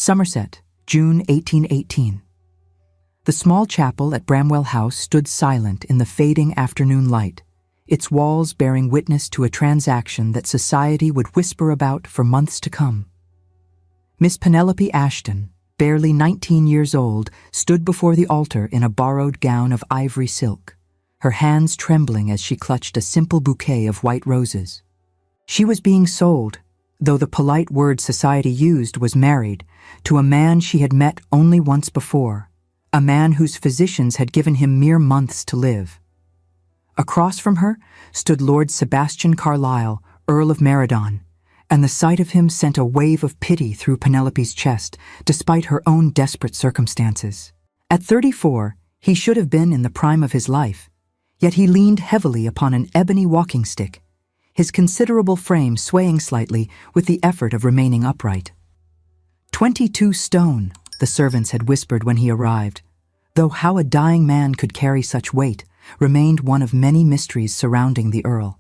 Somerset, June 1818. The small chapel at Bramwell House stood silent in the fading afternoon light, its walls bearing witness to a transaction that society would whisper about for months to come. Miss Penelope Ashton, barely 19 years old, stood before the altar in a borrowed gown of ivory silk, her hands trembling as she clutched a simple bouquet of white roses. She was being sold, though the polite word society used was married, to a man she had met only once before, a man whose physicians had given him mere months to live. Across from her stood Lord Sebastian Carlyle, Earl of Meridon, and the sight of him sent a wave of pity through Penelope's chest, despite her own desperate circumstances. At 34, he should have been in the prime of his life, yet he leaned heavily upon an ebony walking stick, his considerable frame swaying slightly with the effort of remaining upright. 22 stone, the servants had whispered when he arrived, though how a dying man could carry such weight remained one of many mysteries surrounding the Earl.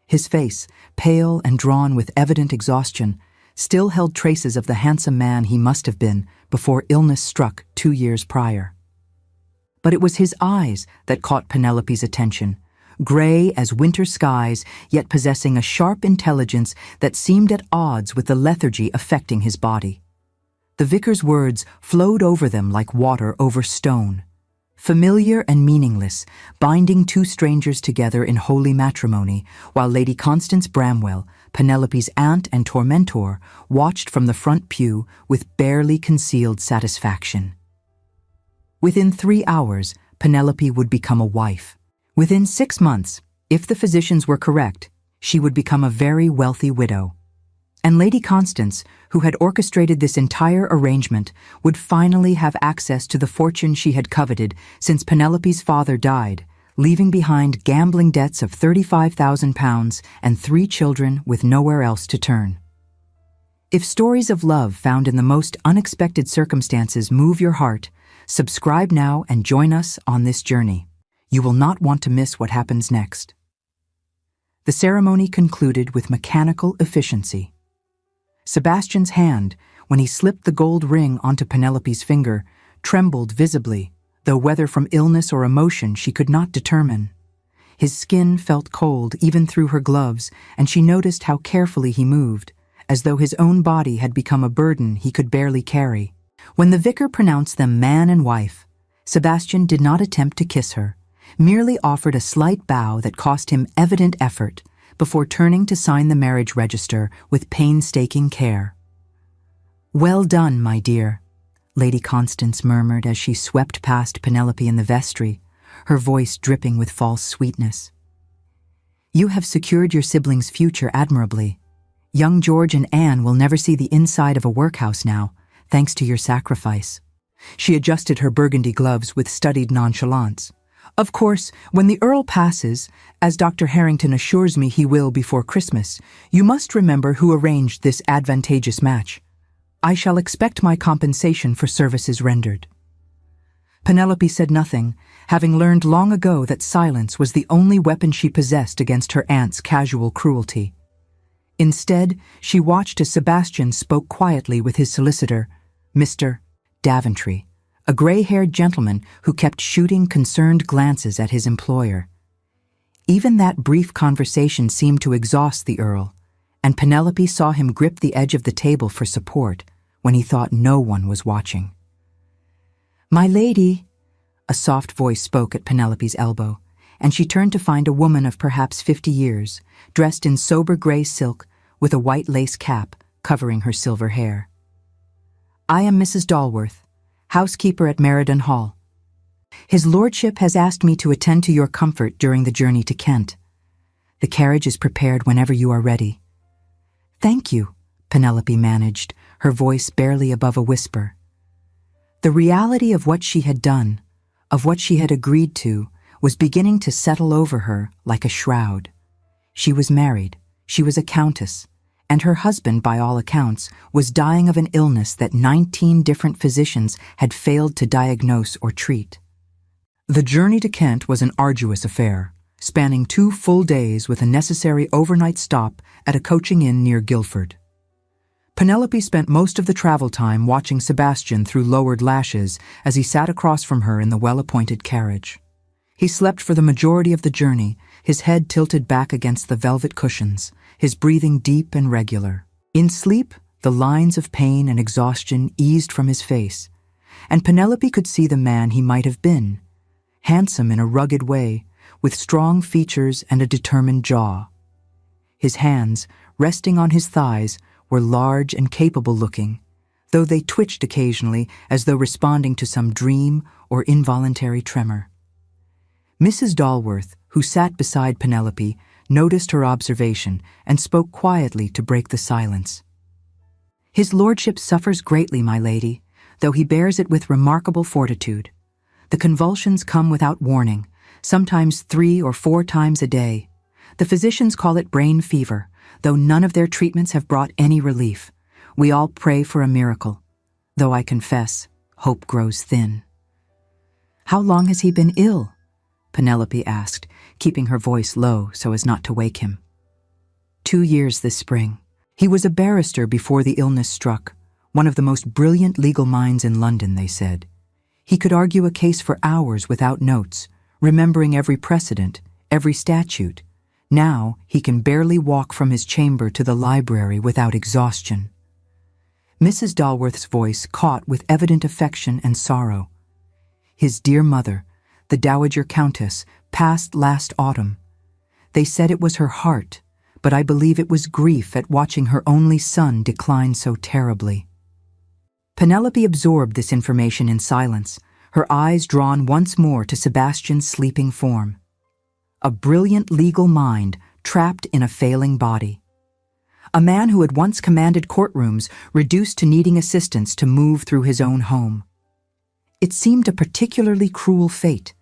His face, pale and drawn with evident exhaustion, still held traces of the handsome man he must have been before illness struck 2 years prior. But it was his eyes that caught Penelope's attention, gray as winter skies, yet possessing a sharp intelligence that seemed at odds with the lethargy affecting his body. The vicar's words flowed over them like water over stone, familiar and meaningless, binding two strangers together in holy matrimony, while Lady Constance Bramwell, Penelope's aunt and tormentor, watched from the front pew with barely concealed satisfaction. Within 3 hours, Penelope would become a wife. Within 6 months, if the physicians were correct, she would become a very wealthy widow. And Lady Constance, who had orchestrated this entire arrangement, would finally have access to the fortune she had coveted since Penelope's father died, leaving behind gambling debts of £35,000 and 3 children with nowhere else to turn. If stories of love found in the most unexpected circumstances move your heart, subscribe now and join us on this journey. You will not want to miss what happens next. The ceremony concluded with mechanical efficiency. Sebastian's hand, when he slipped the gold ring onto Penelope's finger, trembled visibly, though whether from illness or emotion she could not determine. His skin felt cold even through her gloves, and she noticed how carefully he moved, as though his own body had become a burden he could barely carry. When the vicar pronounced them man and wife, Sebastian did not attempt to kiss her, merely offered a slight bow that cost him evident effort before turning to sign the marriage register with painstaking care. "Well done, my dear," Lady Constance murmured as she swept past Penelope in the vestry, her voice dripping with false sweetness. "You have secured your siblings' future admirably. Young George and Anne will never see the inside of a workhouse now, thanks to your sacrifice." She adjusted her burgundy gloves with studied nonchalance. "Of course, when the Earl passes, as Dr. Harrington assures me he will before Christmas, you must remember who arranged this advantageous match. I shall expect my compensation for services rendered." Penelope said nothing, having learned long ago that silence was the only weapon she possessed against her aunt's casual cruelty. Instead, she watched as Sebastian spoke quietly with his solicitor, Mr. Daventry, a gray-haired gentleman who kept shooting concerned glances at his employer. Even that brief conversation seemed to exhaust the Earl, and Penelope saw him grip the edge of the table for support when he thought no one was watching. "My lady," a soft voice spoke at Penelope's elbow, and she turned to find a woman of perhaps 50 years, dressed in sober gray silk with a white lace cap covering her silver hair. "I am Mrs. Dalworth, housekeeper at Meriden Hall. His lordship has asked me to attend to your comfort during the journey to Kent. The carriage is prepared whenever you are ready." "Thank you," Penelope managed, her voice barely above a whisper. The reality of what she had done, of what she had agreed to, was beginning to settle over her like a shroud. She was married, she was a countess, and her husband, by all accounts, was dying of an illness that 19 different physicians had failed to diagnose or treat. The journey to Kent was an arduous affair, spanning 2 full days with a necessary overnight stop at a coaching inn near Guildford. Penelope spent most of the travel time watching Sebastian through lowered lashes as he sat across from her in the well-appointed carriage. He slept for the majority of the journey, his head tilted back against the velvet cushions, his breathing deep and regular. In sleep, the lines of pain and exhaustion eased from his face, and Penelope could see the man he might have been, handsome in a rugged way, with strong features and a determined jaw. His hands, resting on his thighs, were large and capable-looking, though they twitched occasionally as though responding to some dream or involuntary tremor. Mrs. Dalworth, who sat beside Penelope, noticed her observation and spoke quietly to break the silence. "His lordship suffers greatly, my lady, though he bears it with remarkable fortitude. The convulsions come without warning, sometimes 3 or 4 times a day. The physicians call it brain fever, though none of their treatments have brought any relief. We all pray for a miracle, though I confess, hope grows thin." "How long has he been ill?" Penelope asked, keeping her voice low so as not to wake him. 2 years this spring. He was a barrister before the illness struck, one of the most brilliant legal minds in London, they said. He could argue a case for hours without notes, remembering every precedent, every statute. Now he can barely walk from his chamber to the library without exhaustion. Mrs. Dalworth's voice caught with evident affection and sorrow. His dear mother, the Dowager Countess, passed last autumn. They said it was her heart, but I believe it was grief at watching her only son decline so terribly. Penelope absorbed this information in silence, her eyes drawn once more to Sebastian's sleeping form. A brilliant legal mind trapped in a failing body. A man who had once commanded courtrooms reduced to needing assistance to move through his own home. It seemed a particularly cruel fate,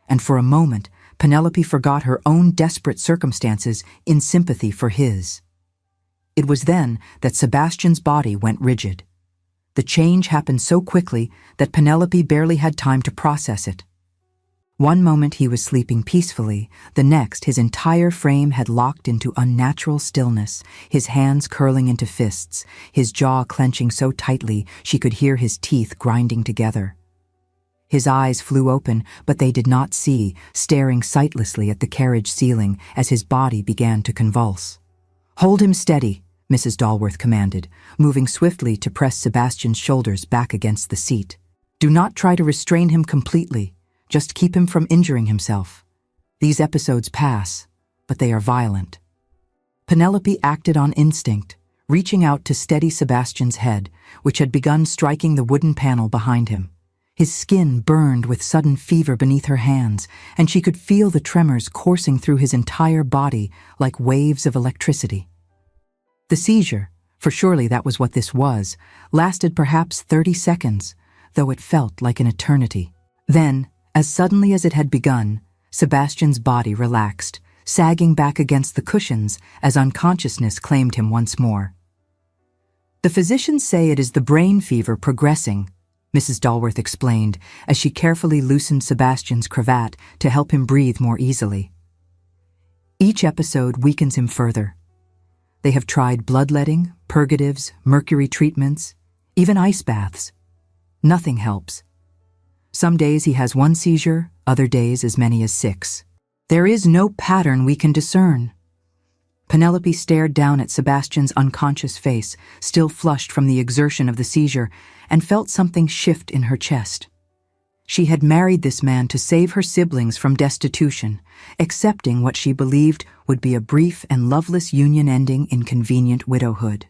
and for a moment Penelope forgot her own desperate circumstances in sympathy for his. It was then that Sebastian's body went rigid. The change happened so quickly that Penelope barely had time to process it. One moment he was sleeping peacefully, the next his entire frame had locked into unnatural stillness, his hands curling into fists, his jaw clenching so tightly she could hear his teeth grinding together. His eyes flew open, but they did not see, staring sightlessly at the carriage ceiling as his body began to convulse. "Hold him steady," Mrs. Dalworth commanded, moving swiftly to press Sebastian's shoulders back against the seat. "Do not try to restrain him completely. Just keep him from injuring himself. These episodes pass, but they are violent." Penelope acted on instinct, reaching out to steady Sebastian's head, which had begun striking the wooden panel behind him. His skin burned with sudden fever beneath her hands, and she could feel the tremors coursing through his entire body like waves of electricity. The seizure, for surely that was what this was, lasted perhaps 30 seconds, though it felt like an eternity. Then, as suddenly as it had begun, Sebastian's body relaxed, sagging back against the cushions as unconsciousness claimed him once more. "The physicians say it is the brain fever progressing," Mrs. Dalworth explained as she carefully loosened Sebastian's cravat to help him breathe more easily. "Each episode weakens him further. They have tried bloodletting, purgatives, mercury treatments, even ice baths. Nothing helps. Some days he has 1 seizure, other days as many as 6. There is no pattern we can discern." Penelope stared down at Sebastian's unconscious face, still flushed from the exertion of the seizure, and felt something shift in her chest. She had married this man to save her siblings from destitution, accepting what she believed would be a brief and loveless union ending in convenient widowhood.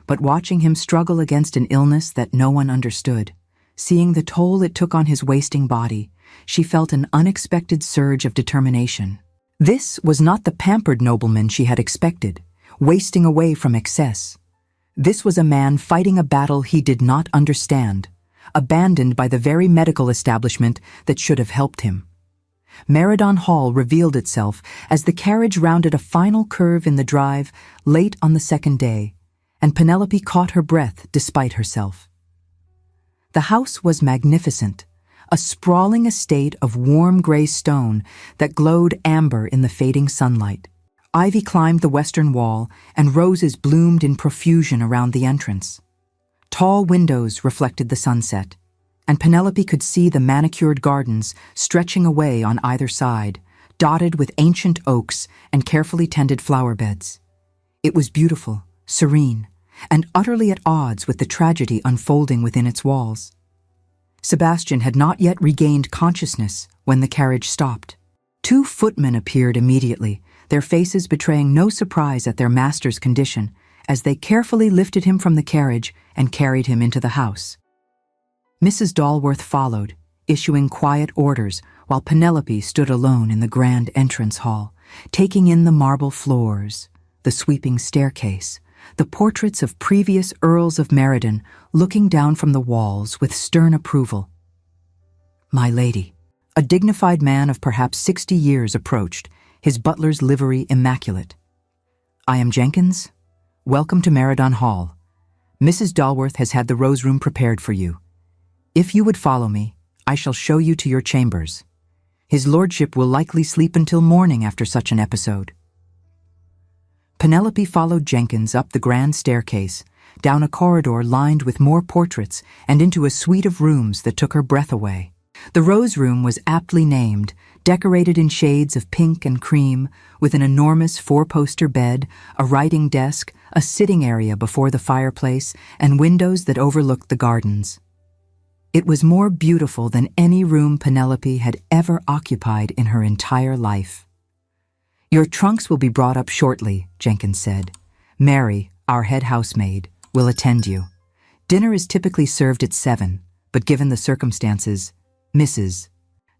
But watching him struggle against an illness that no one understood, seeing the toll it took on his wasting body, she felt an unexpected surge of determination. This was not the pampered nobleman she had expected, wasting away from excess. This was a man fighting a battle he did not understand, abandoned by the very medical establishment that should have helped him. Meridon Hall revealed itself as the carriage rounded a final curve in the drive late on the second day, and Penelope caught her breath despite herself. The house was magnificent, a sprawling estate of warm gray stone that glowed amber in the fading sunlight. Ivy climbed the western wall, and roses bloomed in profusion around the entrance. Tall windows reflected the sunset, and Penelope could see the manicured gardens stretching away on either side, dotted with ancient oaks and carefully tended flower beds. It was beautiful, serene, and utterly at odds with the tragedy unfolding within its walls. Sebastian had not yet regained consciousness when the carriage stopped. 2 footmen appeared immediately, their faces betraying no surprise at their master's condition, as they carefully lifted him from the carriage and carried him into the house. Mrs. Dalworth followed, issuing quiet orders, while Penelope stood alone in the grand entrance hall, taking in the marble floors, the sweeping staircase, the portraits of previous Earls of Meriden looking down from the walls with stern approval. My lady, a dignified man of perhaps 60 years approached, his butler's livery immaculate. I am Jenkins. Welcome to Meriden Hall. Mrs. Dalworth has had the rose room prepared for you. If you would follow me, I shall show you to your chambers. His lordship will likely sleep until morning after such an episode. Penelope followed Jenkins up the grand staircase, down a corridor lined with more portraits, and into a suite of rooms that took her breath away. The rose room was aptly named, decorated in shades of pink and cream, with an enormous 4-poster bed, a writing desk, a sitting area before the fireplace, and windows that overlooked the gardens. It was more beautiful than any room Penelope had ever occupied in her entire life. Your trunks will be brought up shortly, Jenkins said. Mary, our head housemaid, will attend you. Dinner is typically served at 7, but given the circumstances, Mrs.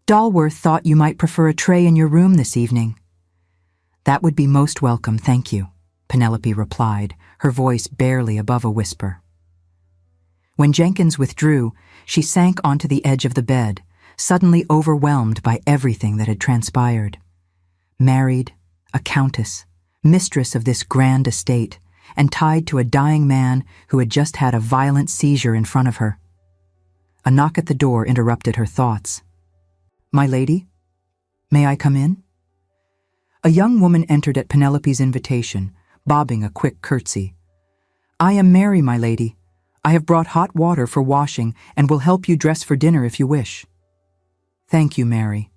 Dalworth thought you might prefer a tray in your room this evening. That would be most welcome, thank you, Penelope replied, her voice barely above a whisper. When Jenkins withdrew, she sank onto the edge of the bed, suddenly overwhelmed by everything that had transpired. Married, a countess, mistress of this grand estate, and tied to a dying man who had just had a violent seizure in front of her. A knock at the door interrupted her thoughts. My lady? May I come in? A young woman entered at Penelope's invitation, bobbing a quick curtsy. I am Mary, my lady. I have brought hot water for washing and will help you dress for dinner if you wish. Thank you, Mary.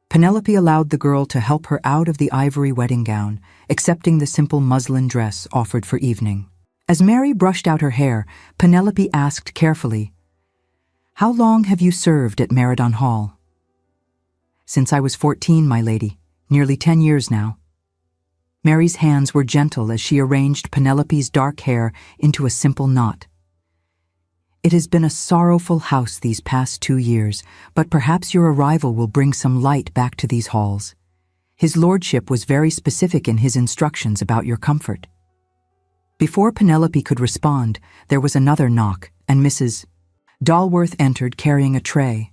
Penelope allowed the girl to help her out of the ivory wedding gown, accepting the simple muslin dress offered for evening. As Mary brushed out her hair, Penelope asked carefully, How long have you served at Meriden Hall? Since I was 14, my lady, nearly 10 years now. Mary's hands were gentle as she arranged Penelope's dark hair into a simple knot. It has been a sorrowful house these past 2 years, but perhaps your arrival will bring some light back to these halls. His lordship was very specific in his instructions about your comfort. Before Penelope could respond, there was another knock, and Mrs. Dalworth entered carrying a tray.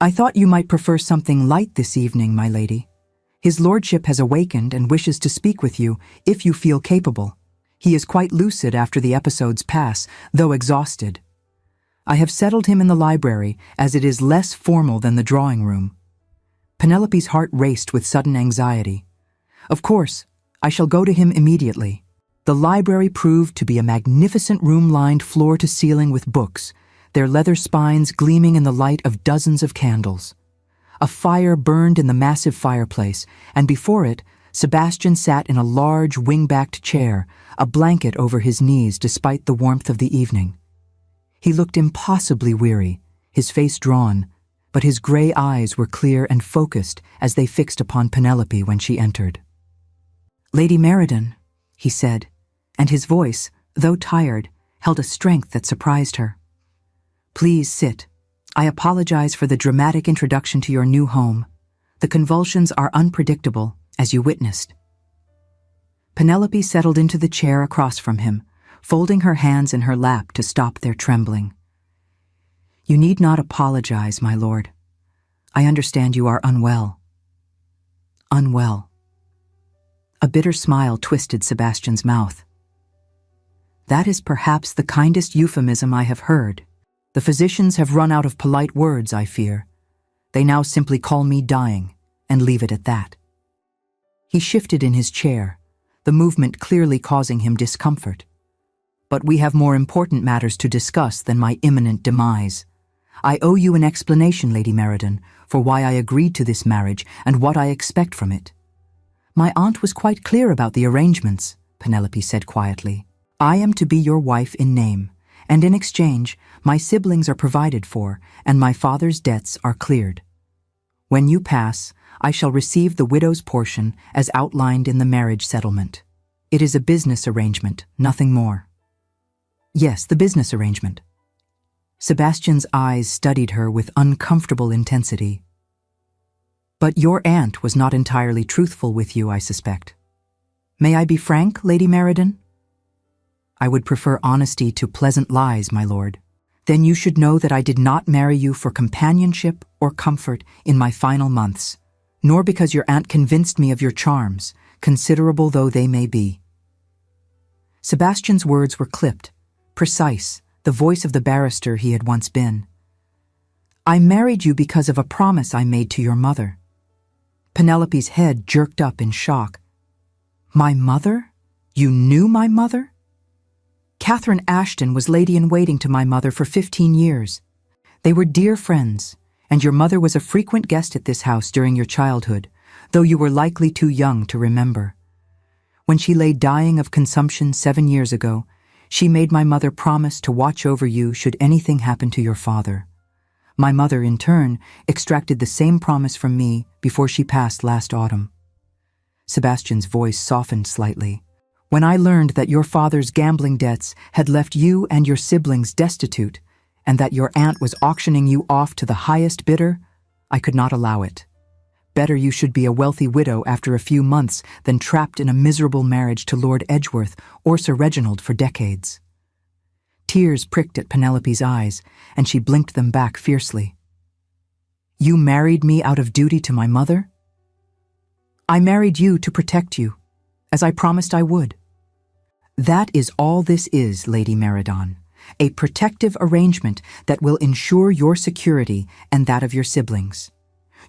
I thought you might prefer something light this evening, my lady. His lordship has awakened and wishes to speak with you, if you feel capable. He is quite lucid after the episodes pass, though exhausted. I have settled him in the library, as it is less formal than the drawing room. Penelope's heart raced with sudden anxiety. Of course, I shall go to him immediately. The library proved to be a magnificent room lined floor to ceiling with books, their leather spines gleaming in the light of dozens of candles. A fire burned in the massive fireplace, and before it, Sebastian sat in a large wing-backed chair, a blanket over his knees despite the warmth of the evening. He looked impossibly weary, his face drawn, but his gray eyes were clear and focused as they fixed upon Penelope when she entered. Lady Meriden, he said, and his voice, though tired, held a strength that surprised her. Please sit. I apologize for the dramatic introduction to your new home. The convulsions are unpredictable, as you witnessed. Penelope settled into the chair across from him, folding her hands in her lap to stop their trembling. You need not apologize, my lord. I understand you are unwell. Unwell. A bitter smile twisted Sebastian's mouth. That is perhaps the kindest euphemism I have heard. The physicians have run out of polite words, I fear. They now simply call me dying, and leave it at that. He shifted in his chair, the movement clearly causing him discomfort. But we have more important matters to discuss than my imminent demise. I owe you an explanation, Lady Meriden, for why I agreed to this marriage and what I expect from it. My aunt was quite clear about the arrangements, Penelope said quietly. I am to be your wife in name, and in exchange, my siblings are provided for, and my father's debts are cleared. When you pass, I shall receive the widow's portion as outlined in the marriage settlement. It is a business arrangement, nothing more. Yes, the business arrangement. Sebastian's eyes studied her with uncomfortable intensity. But your aunt was not entirely truthful with you, I suspect. May I be frank, Lady Meriden? I would prefer honesty to pleasant lies, my lord. Then you should know that I did not marry you for companionship or comfort in my final months, nor because your aunt convinced me of your charms, considerable though they may be. Sebastian's words were clipped, precise, the voice of the barrister he had once been. I married you because of a promise I made to your mother. Penelope's head jerked up in shock. My mother? You knew my mother? Catherine Ashton was lady-in-waiting to my mother for 15 years. They were dear friends, and your mother was a frequent guest at this house during your childhood, though you were likely too young to remember. When she lay dying of consumption 7 years ago, she made my mother promise to watch over you should anything happen to your father. My mother, in turn, extracted the same promise from me before she passed last autumn. Sebastian's voice softened slightly. When I learned that your father's gambling debts had left you and your siblings destitute, and that your aunt was auctioning you off to the highest bidder, I could not allow it. Better you should be a wealthy widow after a few months than trapped in a miserable marriage to Lord Edgeworth or Sir Reginald for decades. Tears pricked at Penelope's eyes, and she blinked them back fiercely. You married me out of duty to my mother? I married you to protect you, as I promised I would. That is all this is, Lady Meriden, a protective arrangement that will ensure your security and that of your siblings.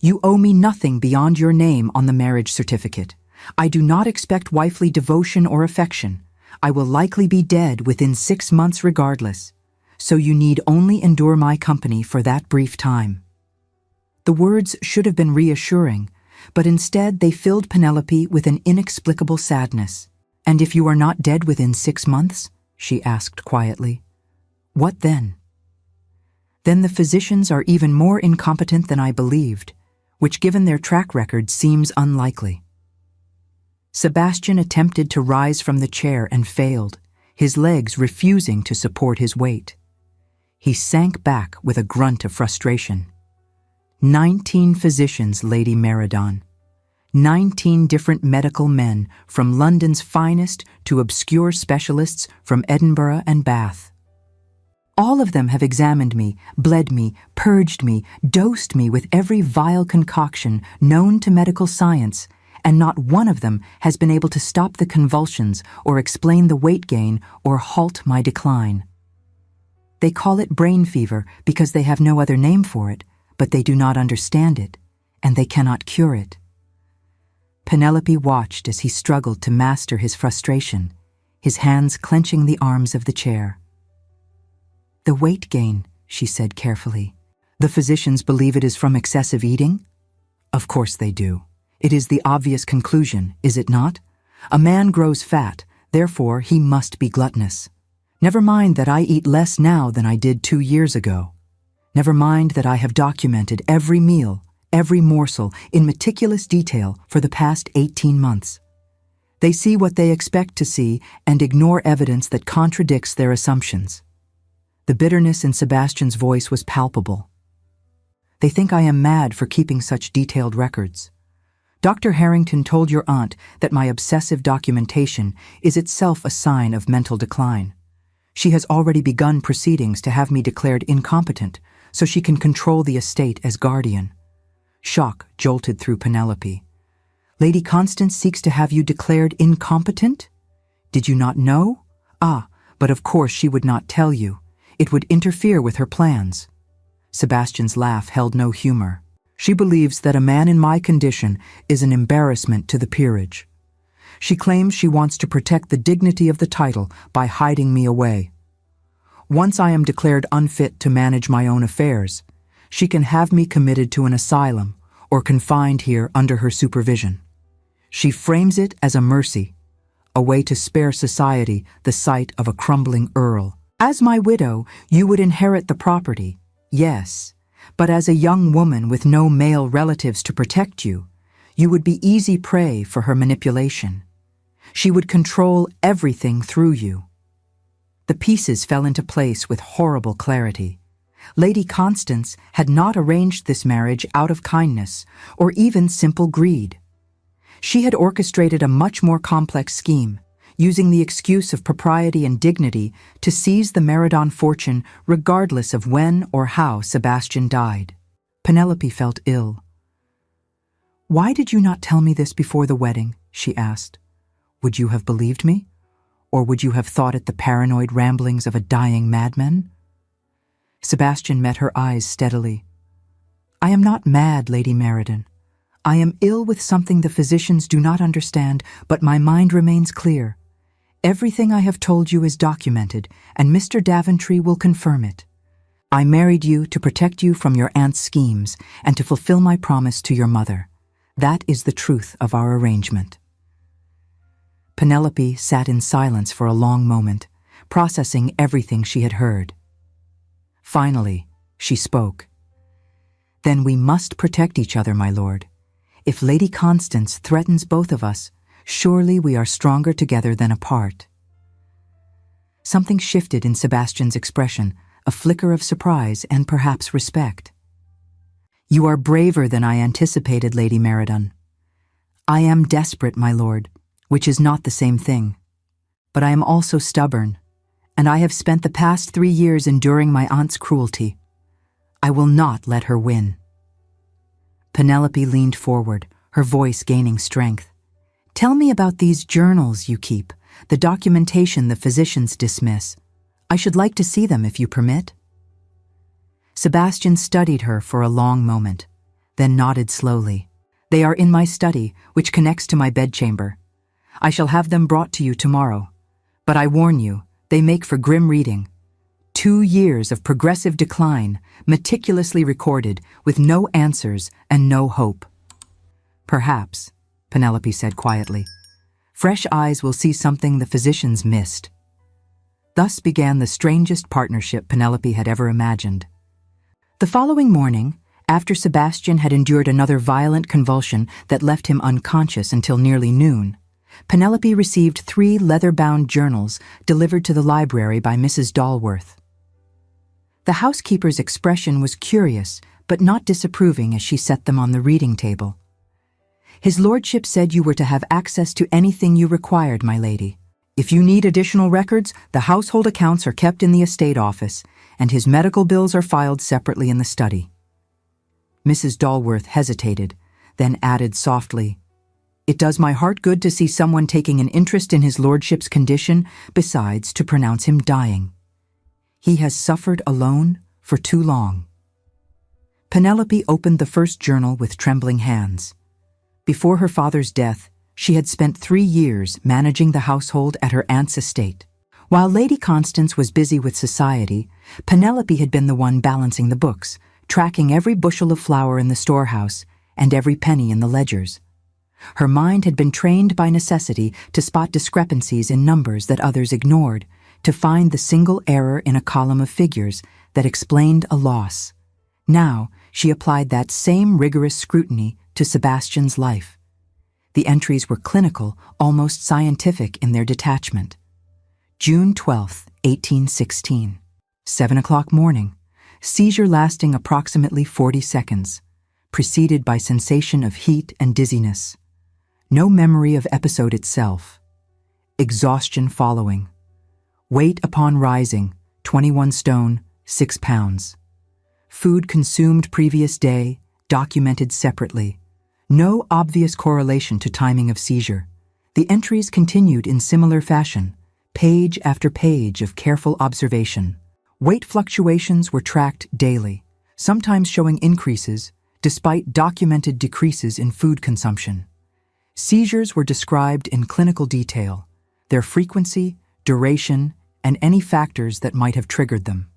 You owe me nothing beyond your name on the marriage certificate. I do not expect wifely devotion or affection. I will likely be dead within 6 months regardless, so you need only endure my company for that brief time. The words should have been reassuring, but instead they filled Penelope with an inexplicable sadness. And if you are not dead within 6 months, she asked quietly, what then? Then the physicians are even more incompetent than I believed, which given their track record seems unlikely. Sebastian attempted to rise from the chair and failed, his legs refusing to support his weight. He sank back with a grunt of frustration. 19 physicians, Lady Meriden. 19 different medical men, from London's finest to obscure specialists from Edinburgh and Bath. All of them have examined me, bled me, purged me, dosed me with every vile concoction known to medical science, and not one of them has been able to stop the convulsions or explain the weight gain or halt my decline. They call it brain fever because they have no other name for it, but they do not understand it, and they cannot cure it. Penelope watched as he struggled to master his frustration, his hands clenching the arms of the chair. The weight gain, she said carefully. The physicians believe it is from excessive eating? Of course they do. It is the obvious conclusion, is it not? A man grows fat, therefore he must be gluttonous. Never mind that I eat less now than I did 2 years ago. Never mind that I have documented every meal, every morsel, in meticulous detail for the past 18 months. They see what they expect to see and ignore evidence that contradicts their assumptions. The bitterness in Sebastian's voice was palpable. They think I am mad for keeping such detailed records. Dr. Harrington told your aunt that my obsessive documentation is itself a sign of mental decline. She has already begun proceedings to have me declared incompetent so she can control the estate as guardian. Shock jolted through Penelope. Lady Constance seeks to have you declared incompetent? Did you not know? Ah, but of course she would not tell you. It would interfere with her plans. Sebastian's laugh held no humor. She believes that a man in my condition is an embarrassment to the peerage. She claims she wants to protect the dignity of the title by hiding me away. Once I am declared unfit to manage my own affairs, she can have me committed to an asylum or confined here under her supervision. She frames it as a mercy, a way to spare society the sight of a crumbling Earl. As my widow, you would inherit the property, yes, but as a young woman with no male relatives to protect you, you would be easy prey for her manipulation. She would control everything through you. The pieces fell into place with horrible clarity. Lady Constance had not arranged this marriage out of kindness or even simple greed. She had orchestrated a much more complex scheme, using the excuse of propriety and dignity to seize the Meridon fortune regardless of when or how Sebastian died. Penelope felt ill. "Why did you not tell me this before the wedding?" she asked. "Would you have believed me? Or would you have thought it the paranoid ramblings of a dying madman?" Sebastian met her eyes steadily. "I am not mad, Lady Meridon. I am ill with something the physicians do not understand, but my mind remains clear. Everything I have told you is documented, and Mr. Daventry will confirm it. I married you to protect you from your aunt's schemes and to fulfill my promise to your mother. That is the truth of our arrangement." Penelope sat in silence for a long moment, processing everything she had heard. Finally, she spoke. "Then we must protect each other, my lord. If Lady Constance threatens both of us, surely we are stronger together than apart." Something shifted in Sebastian's expression, a flicker of surprise and perhaps respect. "You are braver than I anticipated, Lady Meridon. I am desperate, my lord, which is not the same thing. But I am also stubborn, and I have spent the past 3 years enduring my aunt's cruelty. I will not let her win." Penelope leaned forward, her voice gaining strength. "Tell me about these journals you keep, the documentation the physicians dismiss. I should like to see them if you permit." Sebastian studied her for a long moment, then nodded slowly. "They are in my study, which connects to my bedchamber. I shall have them brought to you tomorrow. But I warn you, they make for grim reading. 2 years of progressive decline, meticulously recorded, with no answers and no hope." "Perhaps," Penelope said quietly, "fresh eyes will see something the physicians missed." Thus began the strangest partnership Penelope had ever imagined. The following morning, after Sebastian had endured another violent convulsion that left him unconscious until nearly noon, Penelope received 3 leather-bound journals delivered to the library by Mrs. Dalworth. The housekeeper's expression was curious, but not disapproving as she set them on the reading table. "His lordship said you were to have access to anything you required, my lady. If you need additional records, the household accounts are kept in the estate office, and his medical bills are filed separately in the study." Mrs. Dalworth hesitated, then added softly, "It does my heart good to see someone taking an interest in his lordship's condition, besides to pronounce him dying. He has suffered alone for too long." Penelope opened the first journal with trembling hands. Before her father's death, she had spent 3 years managing the household at her aunt's estate. While Lady Constance was busy with society, Penelope had been the one balancing the books, tracking every bushel of flour in the storehouse and every penny in the ledgers. Her mind had been trained by necessity to spot discrepancies in numbers that others ignored, to find the single error in a column of figures that explained a loss. Now, she applied that same rigorous scrutiny to Sebastian's life. The entries were clinical, almost scientific in their detachment. June 12, 1816. 7 o'clock morning. Seizure lasting approximately 40 seconds, preceded by sensation of heat and dizziness. No memory of episode itself. Exhaustion following. Weight upon rising, 21 stone, 6 pounds. Food consumed previous day, documented separately. No obvious correlation to timing of seizure. The entries continued in similar fashion, page after page of careful observation. Weight fluctuations were tracked daily, sometimes showing increases, despite documented decreases in food consumption. Seizures were described in clinical detail, their frequency, duration, and any factors that might have triggered them.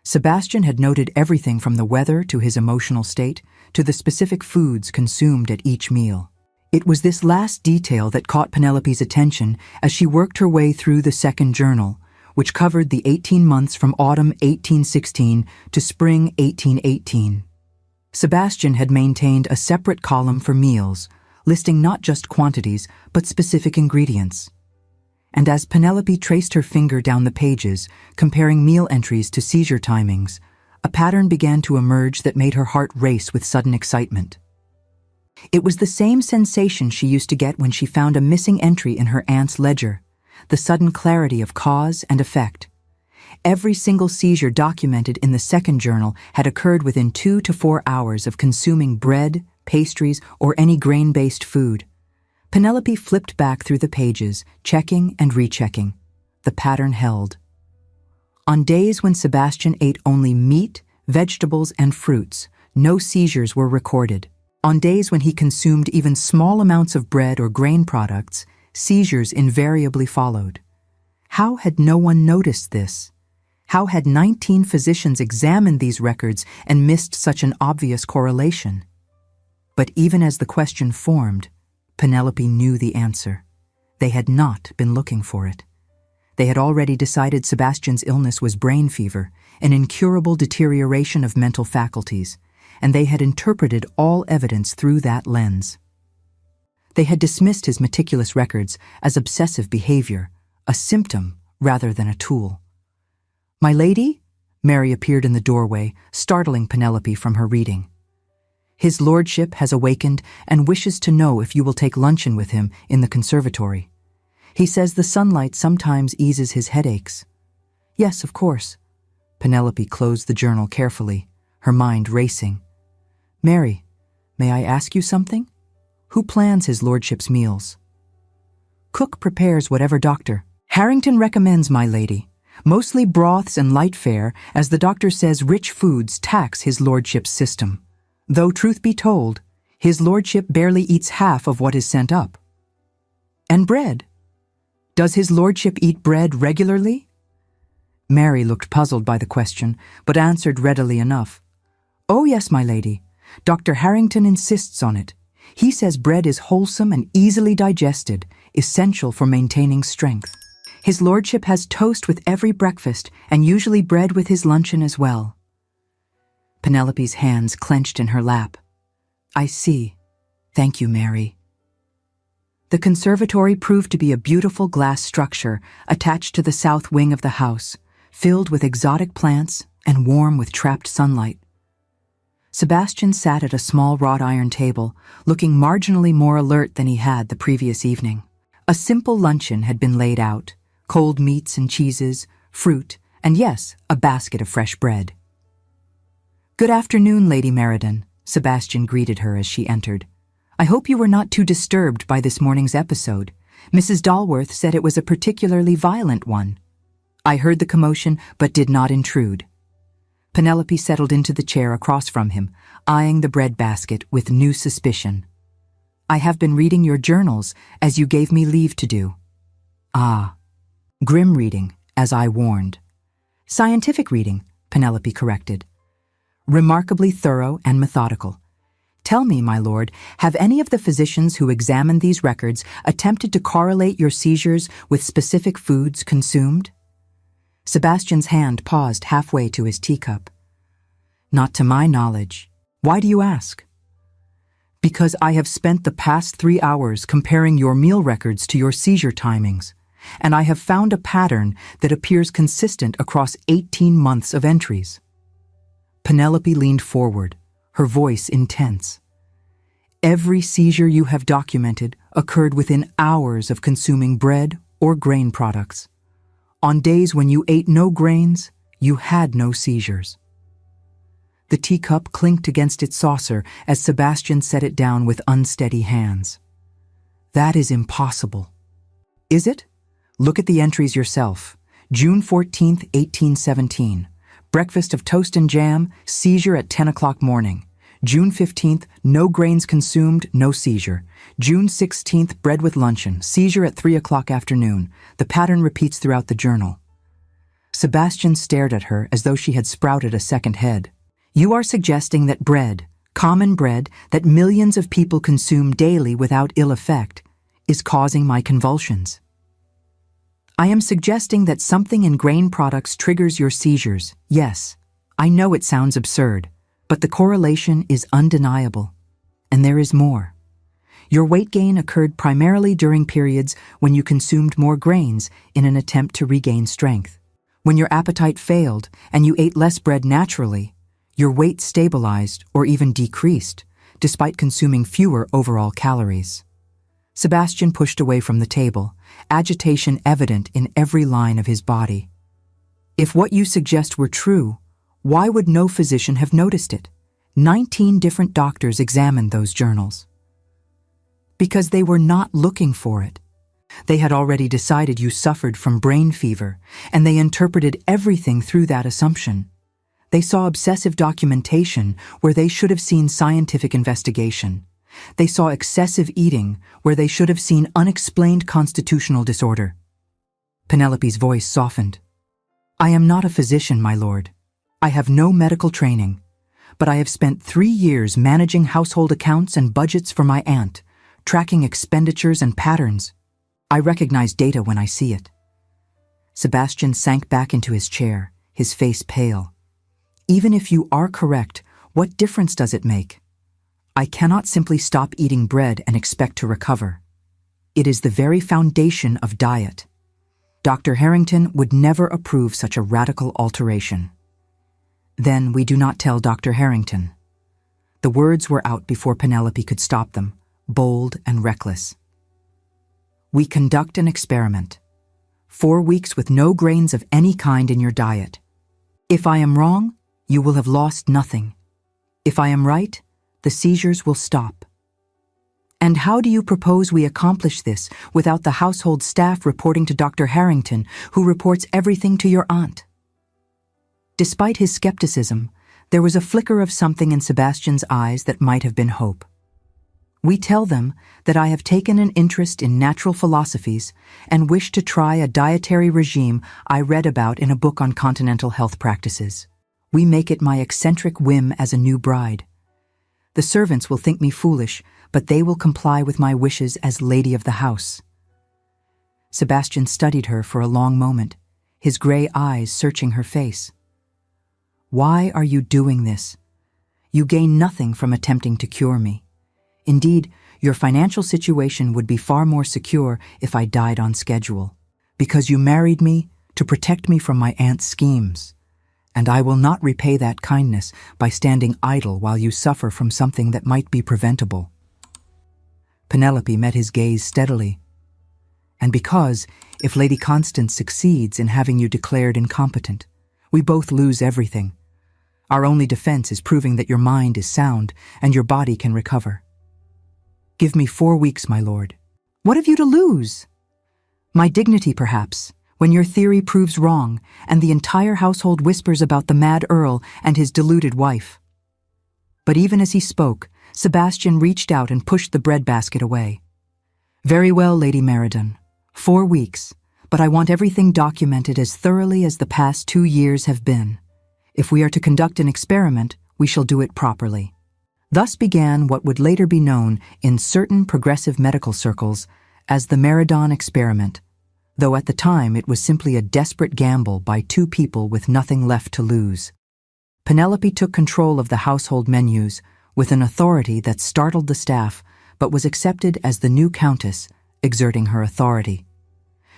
Sebastian had noted everything from the weather to his emotional state to the specific foods consumed at each meal. It was this last detail that caught Penelope's attention as she worked her way through the second journal, which covered the 18 months from autumn 1816 to spring 1818. Sebastian had maintained a separate column for meals, listing not just quantities, but specific ingredients. And as Penelope traced her finger down the pages, comparing meal entries to seizure timings, a pattern began to emerge that made her heart race with sudden excitement. It was the same sensation she used to get when she found a missing entry in her aunt's ledger, the sudden clarity of cause and effect. Every single seizure documented in the second journal had occurred within 2 to 4 hours of consuming bread, pastries, or any grain-based food. Penelope flipped back through the pages, checking and rechecking. The pattern held. On days when Sebastian ate only meat, vegetables, and fruits, no seizures were recorded. On days when he consumed even small amounts of bread or grain products, seizures invariably followed. How had no one noticed this? How had 19 physicians examined these records and missed such an obvious correlation? But even as the question formed, Penelope knew the answer. They had not been looking for it. They had already decided Sebastian's illness was brain fever, an incurable deterioration of mental faculties, and they had interpreted all evidence through that lens. They had dismissed his meticulous records as obsessive behavior, a symptom rather than a tool. "My lady?" Mary appeared in the doorway, startling Penelope from her reading. "His lordship has awakened and wishes to know if you will take luncheon with him in the conservatory. He says the sunlight sometimes eases his headaches." "Yes, of course." Penelope closed the journal carefully, her mind racing. "Mary, may I ask you something? Who plans his lordship's meals?" "Cook prepares whatever doctor." "Harrington recommends, my lady. Mostly broths and light fare, as the doctor says rich foods tax his lordship's system. Though truth be told, his lordship barely eats half of what is sent up." "And bread? Does his lordship eat bread regularly?" Mary looked puzzled by the question, but answered readily enough. "Oh yes, my lady. Dr. Harrington insists on it. He says bread is wholesome and easily digested, essential for maintaining strength. His lordship has toast with every breakfast and usually bread with his luncheon as well." Penelope's hands clenched in her lap. "I see. Thank you, Mary." The conservatory proved to be a beautiful glass structure attached to the south wing of the house, filled with exotic plants and warm with trapped sunlight. Sebastian sat at a small wrought iron table, looking marginally more alert than he had the previous evening. A simple luncheon had been laid out, cold meats and cheeses, fruit, and yes, a basket of fresh bread. "Good afternoon, Lady Meriden," Sebastian greeted her as she entered. "I hope you were not too disturbed by this morning's episode. Mrs. Dalworth said it was a particularly violent one." "I heard the commotion, but did not intrude." Penelope settled into the chair across from him, eyeing the bread basket with new suspicion. "I have been reading your journals, as you gave me leave to do." "Ah. Grim reading, as I warned." "Scientific reading," Penelope corrected. "Remarkably thorough and methodical. Tell me, my lord, have any of the physicians who examined these records attempted to correlate your seizures with specific foods consumed?" Sebastian's hand paused halfway to his teacup. "Not to my knowledge. Why do you ask?" "Because I have spent the past 3 hours comparing your meal records to your seizure timings, and I have found a pattern that appears consistent across 18 months of entries." Penelope leaned forward, her voice intense. "Every seizure you have documented occurred within hours of consuming bread or grain products. On days when you ate no grains, you had no seizures." The teacup clinked against its saucer as Sebastian set it down with unsteady hands. "That is impossible." "Is it? Look at the entries yourself. June 14th, 1817. Breakfast of toast and jam, seizure at 10 o'clock morning. June 15th, no grains consumed, no seizure. June 16th, bread with luncheon, seizure at 3 o'clock afternoon. The pattern repeats throughout the journal. Sebastian stared at her as though she had sprouted a second head. You are suggesting that bread, common bread that millions of people consume daily without ill effect, is causing my convulsions. I am suggesting that something in grain products triggers your seizures. Yes, I know it sounds absurd, but the correlation is undeniable. And there is more. Your weight gain occurred primarily during periods when you consumed more grains in an attempt to regain strength. When your appetite failed and you ate less bread naturally, your weight stabilized or even decreased, despite consuming fewer overall calories. Sebastian pushed away from the table, agitation evident in every line of his body. If what you suggest were true, why would no physician have noticed it? 19 different doctors examined those journals. Because they were not looking for it. They had already decided you suffered from brain fever, and they interpreted everything through that assumption. They saw obsessive documentation where they should have seen scientific investigation. They saw excessive eating where they should have seen unexplained constitutional disorder. Penelope's voice softened. I am not a physician, my lord. I have no medical training, but I have spent 3 years managing household accounts and budgets for my aunt, tracking expenditures and patterns. I recognize data when I see it. Sebastian sank back into his chair, his face pale. Even if you are correct, what difference does it make? I cannot simply stop eating bread and expect to recover. It is the very foundation of diet. Dr. Harrington would never approve such a radical alteration. Then we do not tell Dr. Harrington. The words were out before Penelope could stop them, bold and reckless. We conduct an experiment. 4 weeks with no grains of any kind in your diet. If I am wrong, you will have lost nothing. If I am right, the seizures will stop. And how do you propose we accomplish this without the household staff reporting to Dr. Harrington, who reports everything to your aunt? Despite his skepticism, there was a flicker of something in Sebastian's eyes that might have been hope. We tell them that I have taken an interest in natural philosophies and wish to try a dietary regime I read about in a book on continental health practices. We make it my eccentric whim as a new bride. The servants will think me foolish, but they will comply with my wishes as lady of the house. Sebastian studied her for a long moment, his gray eyes searching her face. Why are you doing this? You gain nothing from attempting to cure me. Indeed, your financial situation would be far more secure if I died on schedule, because you married me to protect me from my aunt's schemes, and I will not repay that kindness by standing idle while you suffer from something that might be preventable. Penelope met his gaze steadily. And because, if Lady Constance succeeds in having you declared incompetent, we both lose everything. Our only defense is proving that your mind is sound and your body can recover. Give me 4 weeks, my lord. What have you to lose? My dignity, perhaps, when your theory proves wrong and the entire household whispers about the mad Earl and his deluded wife. But even as he spoke, Sebastian reached out and pushed the breadbasket away. Very well, Lady Meriden. 4 weeks, but I want everything documented as thoroughly as the past 2 years have been. If we are to conduct an experiment, we shall do it properly. Thus began what would later be known in certain progressive medical circles as the Meriden experiment, though at the time it was simply a desperate gamble by 2 people with nothing left to lose. Penelope took control of the household menus with an authority that startled the staff but was accepted as the new countess, exerting her authority.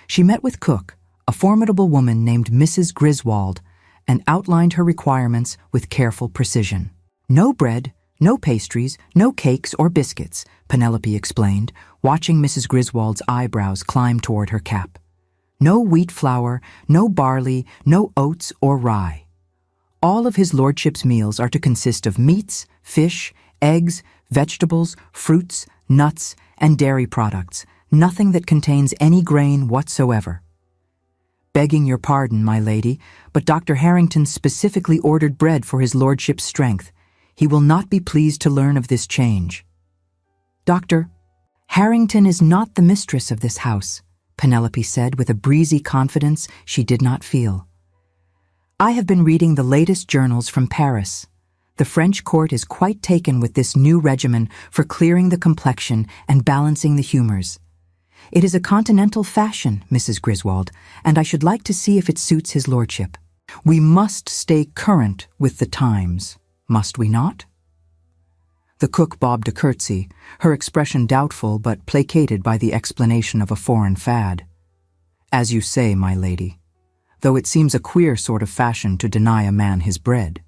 She met with cook, a formidable woman named Mrs. Griswold, and outlined her requirements with careful precision. No bread, no pastries, no cakes or biscuits, Penelope explained, watching Mrs. Griswold's eyebrows climb toward her cap. No wheat flour, no barley, no oats or rye. All of his lordship's meals are to consist of meats, fish, eggs, vegetables, fruits, nuts, and dairy products, nothing that contains any grain whatsoever. Begging your pardon, my lady, but Dr. Harrington specifically ordered bread for his lordship's strength. He will not be pleased to learn of this change. Doctor, Harrington is not the mistress of this house, Penelope said with a breezy confidence she did not feel. I have been reading the latest journals from Paris. The French court is quite taken with this new regimen for clearing the complexion and balancing the humors. It is a continental fashion, Mrs. Griswold, and I should like to see if it suits his lordship. We must stay current with the times, must we not? The cook bobbed a curtsy, her expression doubtful but placated by the explanation of a foreign fad. As you say, my lady, though it seems a queer sort of fashion to deny a man his bread.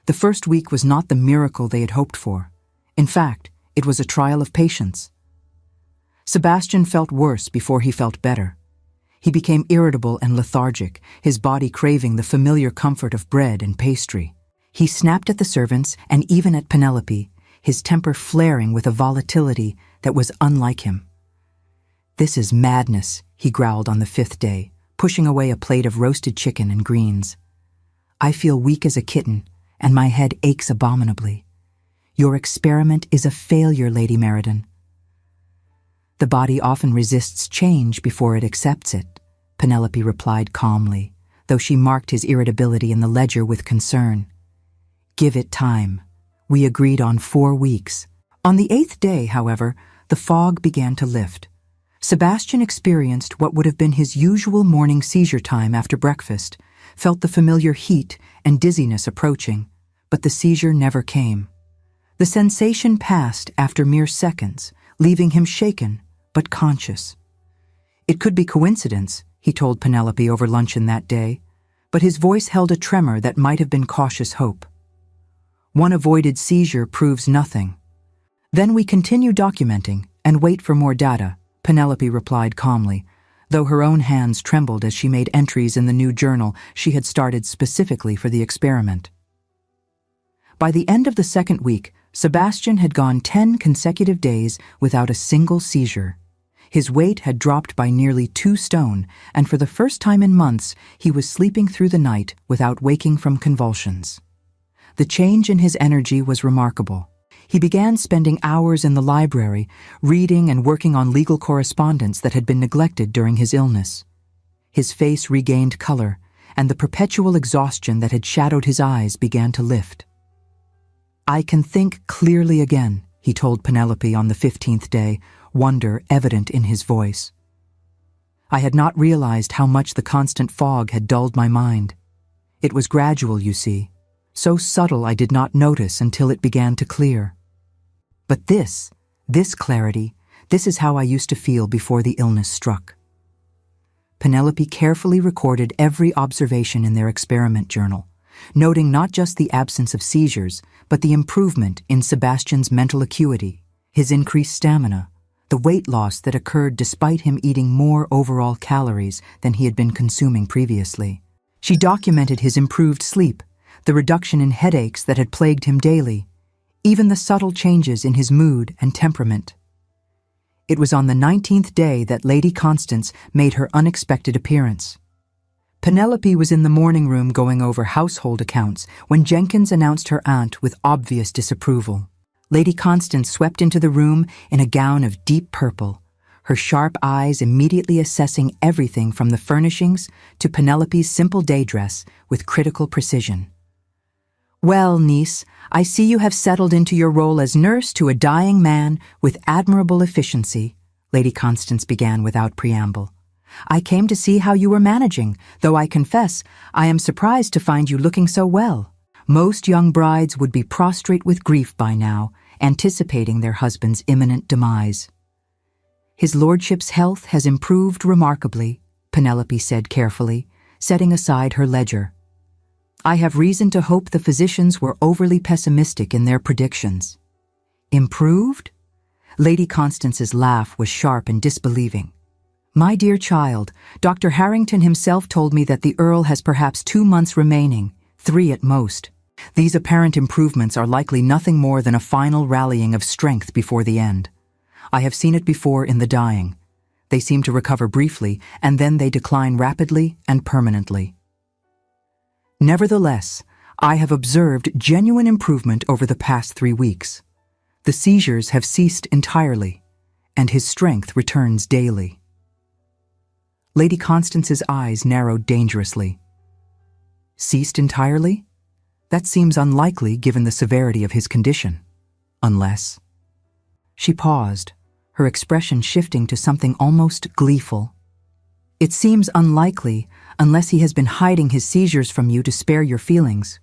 The first week was not the miracle they had hoped for. In fact, it was a trial of patience. Sebastian felt worse before he felt better. He became irritable and lethargic, his body craving the familiar comfort of bread and pastry. He snapped at the servants and even at Penelope, his temper flaring with a volatility that was unlike him. This is madness, he growled on the 5th day, pushing away a plate of roasted chicken and greens. I feel weak as a kitten, and my head aches abominably. Your experiment is a failure, Lady Meriden. The body often resists change before it accepts it, Penelope replied calmly, though she marked his irritability in the ledger with concern. Give it time. We agreed on 4 weeks. On the 8th day, however, the fog began to lift. Sebastian experienced what would have been his usual morning seizure time after breakfast, felt the familiar heat and dizziness approaching, but the seizure never came. The sensation passed after mere seconds, leaving him shaken but conscious. It could be coincidence, he told Penelope over luncheon that day, but his voice held a tremor that might have been cautious hope. One avoided seizure proves nothing. Then we continue documenting and wait for more data, Penelope replied calmly, though her own hands trembled as she made entries in the new journal she had started specifically for the experiment. By the end of the 2nd week, Sebastian had gone 10 consecutive days without a single seizure. His weight had dropped by nearly 2 stone, and for the first time in months, he was sleeping through the night without waking from convulsions. The change in his energy was remarkable. He began spending hours in the library, reading and working on legal correspondence that had been neglected during his illness. His face regained color, and the perpetual exhaustion that had shadowed his eyes began to lift. I can think clearly again, he told Penelope on the 15th day, wonder evident in his voice. I had not realized how much the constant fog had dulled my mind. It was gradual, you see, so subtle I did not notice until it began to clear. But this clarity, this is how I used to feel before the illness struck. Penelope carefully recorded every observation in their experiment journal, noting not just the absence of seizures, but the improvement in Sebastian's mental acuity, his increased stamina, the weight loss that occurred despite him eating more overall calories than he had been consuming previously. She documented his improved sleep, the reduction in headaches that had plagued him daily, even the subtle changes in his mood and temperament. It was on the 19th day that Lady Constance made her unexpected appearance. Penelope was in the morning room going over household accounts when Jenkins announced her aunt with obvious disapproval. Lady Constance swept into the room in a gown of deep purple, her sharp eyes immediately assessing everything from the furnishings to Penelope's simple day dress with critical precision. Well, niece, I see you have settled into your role as nurse to a dying man with admirable efficiency, Lady Constance began without preamble. I came to see how you were managing, though I confess I am surprised to find you looking so well. Most young brides would be prostrate with grief by now, anticipating their husband's imminent demise. His lordship's health has improved remarkably, Penelope said carefully, setting aside her ledger. I have reason to hope the physicians were overly pessimistic in their predictions. Improved? Lady Constance's laugh was sharp and disbelieving. My dear child, Dr. Harrington himself told me that the Earl has perhaps 2 months remaining, 3 at most. These apparent improvements are likely nothing more than a final rallying of strength before the end. I have seen it before in the dying. They seem to recover briefly, and then they decline rapidly and permanently. Nevertheless, I have observed genuine improvement over the past 3 weeks. The seizures have ceased entirely, and his strength returns daily. Lady Constance's eyes narrowed dangerously. Ceased entirely? That seems unlikely given the severity of his condition. Unless... She paused, her expression shifting to something almost gleeful. It seems unlikely unless he has been hiding his seizures from you to spare your feelings.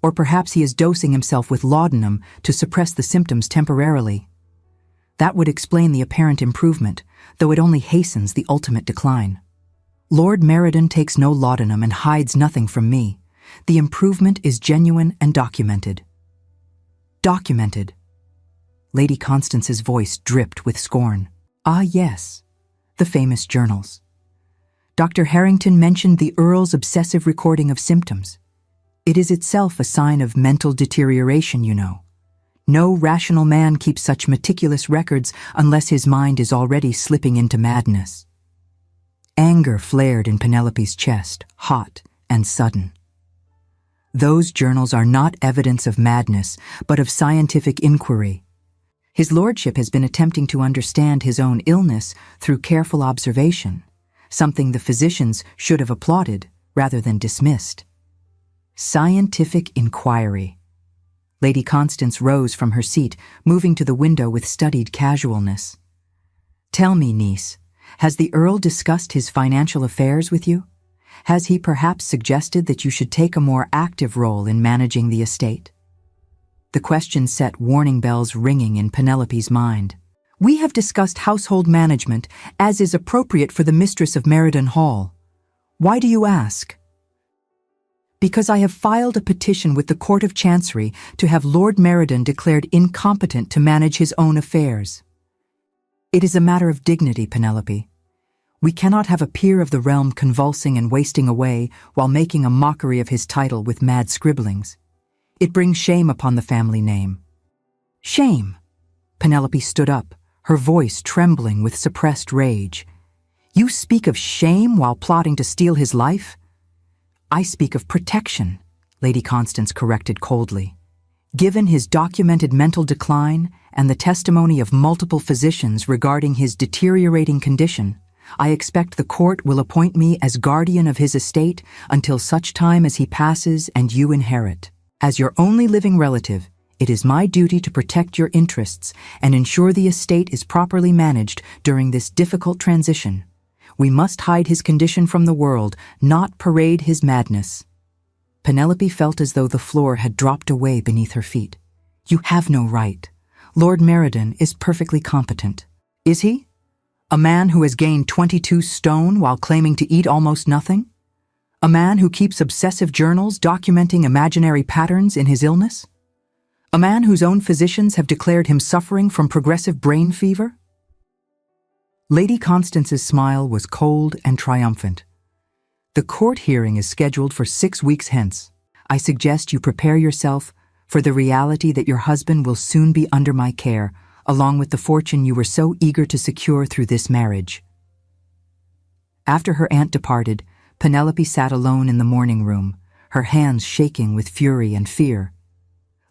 Or perhaps he is dosing himself with laudanum to suppress the symptoms temporarily. That would explain the apparent improvement, though it only hastens the ultimate decline. Lord Meriden takes no laudanum and hides nothing from me. The improvement is genuine and documented. Documented. Lady Constance's voice dripped with scorn. Ah, yes, the famous journals. Dr. Harrington mentioned the Earl's obsessive recording of symptoms. It is itself a sign of mental deterioration, you know. No rational man keeps such meticulous records unless his mind is already slipping into madness. Anger flared in Penelope's chest, hot and sudden. Those journals are not evidence of madness, but of scientific inquiry. His lordship has been attempting to understand his own illness through careful observation, something the physicians should have applauded rather than dismissed. Scientific inquiry. Lady Constance rose from her seat, moving to the window with studied casualness. Tell me, niece, has the Earl discussed his financial affairs with you? Has he perhaps suggested that you should take a more active role in managing the estate? The question set warning bells ringing in Penelope's mind. We have discussed household management as is appropriate for the mistress of Meriden Hall. Why do you ask? Because I have filed a petition with the Court of Chancery to have Lord Meriden declared incompetent to manage his own affairs. It is a matter of dignity, Penelope. We cannot have a peer of the realm convulsing and wasting away while making a mockery of his title with mad scribblings. It brings shame upon the family name. Shame! Penelope stood up, her voice trembling with suppressed rage. You speak of shame while plotting to steal his life? I speak of protection, Lady Constance corrected coldly. Given his documented mental decline and the testimony of multiple physicians regarding his deteriorating condition, I expect the court will appoint me as guardian of his estate until such time as he passes and you inherit. As your only living relative, it is my duty to protect your interests and ensure the estate is properly managed during this difficult transition. We must hide his condition from the world, not parade his madness. Penelope felt as though the floor had dropped away beneath her feet. You have no right. Lord Meriden is perfectly competent. Is he? A man who has gained 22 stone while claiming to eat almost nothing? A man who keeps obsessive journals documenting imaginary patterns in his illness? A man whose own physicians have declared him suffering from progressive brain fever? Lady Constance's smile was cold and triumphant. The court hearing is scheduled for 6 weeks hence. I suggest you prepare yourself for the reality that your husband will soon be under my care, along with the fortune you were so eager to secure through this marriage. After her aunt departed, Penelope sat alone in the morning room, her hands shaking with fury and fear.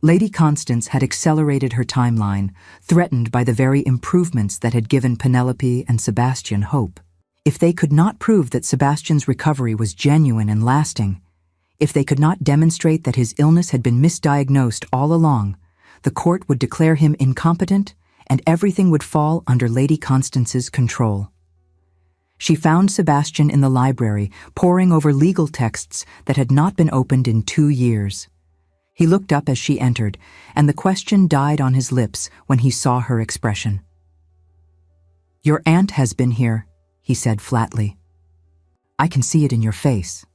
Lady Constance had accelerated her timeline, threatened by the very improvements that had given Penelope and Sebastian hope. If they could not prove that Sebastian's recovery was genuine and lasting, if they could not demonstrate that his illness had been misdiagnosed all along, the court would declare him incompetent and everything would fall under Lady Constance's control. She found Sebastian in the library, poring over legal texts that had not been opened in 2 years. He looked up as she entered, and the question died on his lips when he saw her expression. Your aunt has been here, he said flatly. I can see it in your face.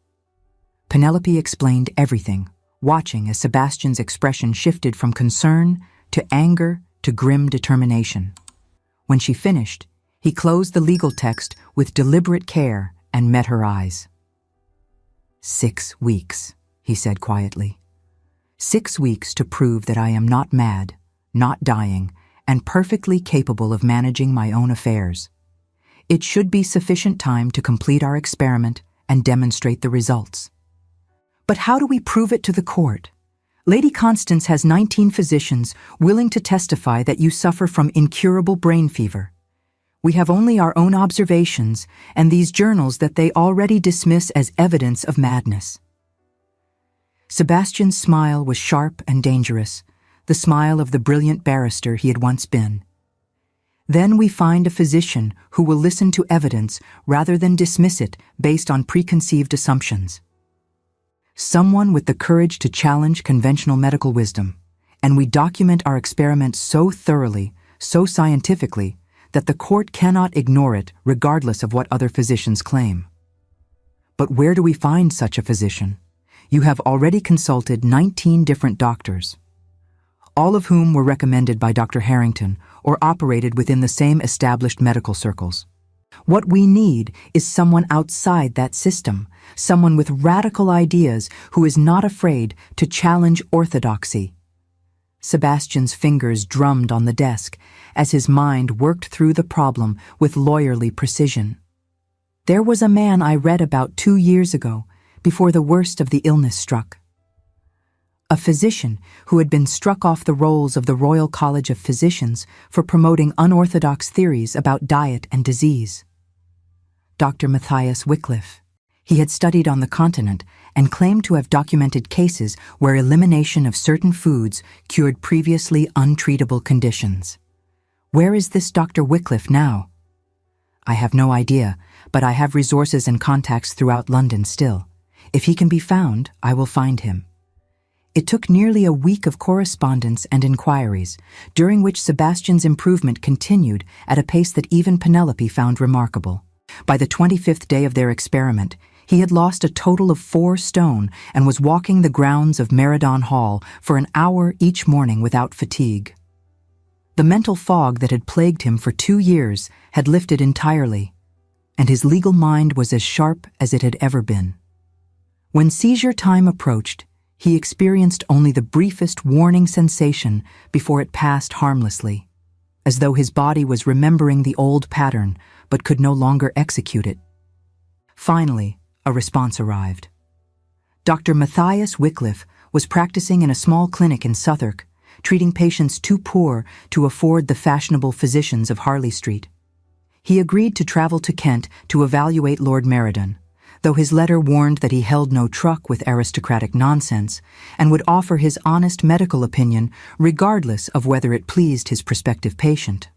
Penelope explained everything, watching as Sebastian's expression shifted from concern to anger to grim determination. When she finished, he closed the legal text with deliberate care and met her eyes. 6 weeks, he said quietly. 6 weeks to prove that I am not mad, not dying, and perfectly capable of managing my own affairs. It should be sufficient time to complete our experiment and demonstrate the results. But how do we prove it to the court? Lady Constance has 19 physicians willing to testify that you suffer from incurable brain fever. We have only our own observations and these journals that they already dismiss as evidence of madness. Sebastian's smile was sharp and dangerous, the smile of the brilliant barrister he had once been. Then we find a physician who will listen to evidence rather than dismiss it based on preconceived assumptions. Someone with the courage to challenge conventional medical wisdom, and we document our experiment so thoroughly, so scientifically, that the court cannot ignore it regardless of what other physicians claim. But where do we find such a physician? You have already consulted 19 different doctors, all of whom were recommended by Dr. Harrington or operated within the same established medical circles. What we need is someone outside that system, someone with radical ideas who is not afraid to challenge orthodoxy. Sebastian's fingers drummed on the desk as his mind worked through the problem with lawyerly precision. There was a man I read about 2 years ago, before the worst of the illness struck. A physician who had been struck off the rolls of the Royal College of Physicians for promoting unorthodox theories about diet and disease. Dr. Matthias Wycliffe. He had studied on the continent and claimed to have documented cases where elimination of certain foods cured previously untreatable conditions. Where is this Dr. Wycliffe now? I have no idea, but I have resources and contacts throughout London still. If he can be found, I will find him. It took nearly a week of correspondence and inquiries, during which Sebastian's improvement continued at a pace that even Penelope found remarkable. By the 25th day of their experiment, he had lost a total of 4 stone and was walking the grounds of Meridon Hall for an hour each morning without fatigue. The mental fog that had plagued him for 2 years had lifted entirely, and his legal mind was as sharp as it had ever been. When seizure time approached, he experienced only the briefest warning sensation before it passed harmlessly, as though his body was remembering the old pattern but could no longer execute it. Finally, a response arrived. Dr. Matthias Wycliffe was practicing in a small clinic in Southwark, treating patients too poor to afford the fashionable physicians of Harley Street. He agreed to travel to Kent to evaluate Lord Meridon, though his letter warned that he held no truck with aristocratic nonsense and would offer his honest medical opinion regardless of whether it pleased his prospective patient.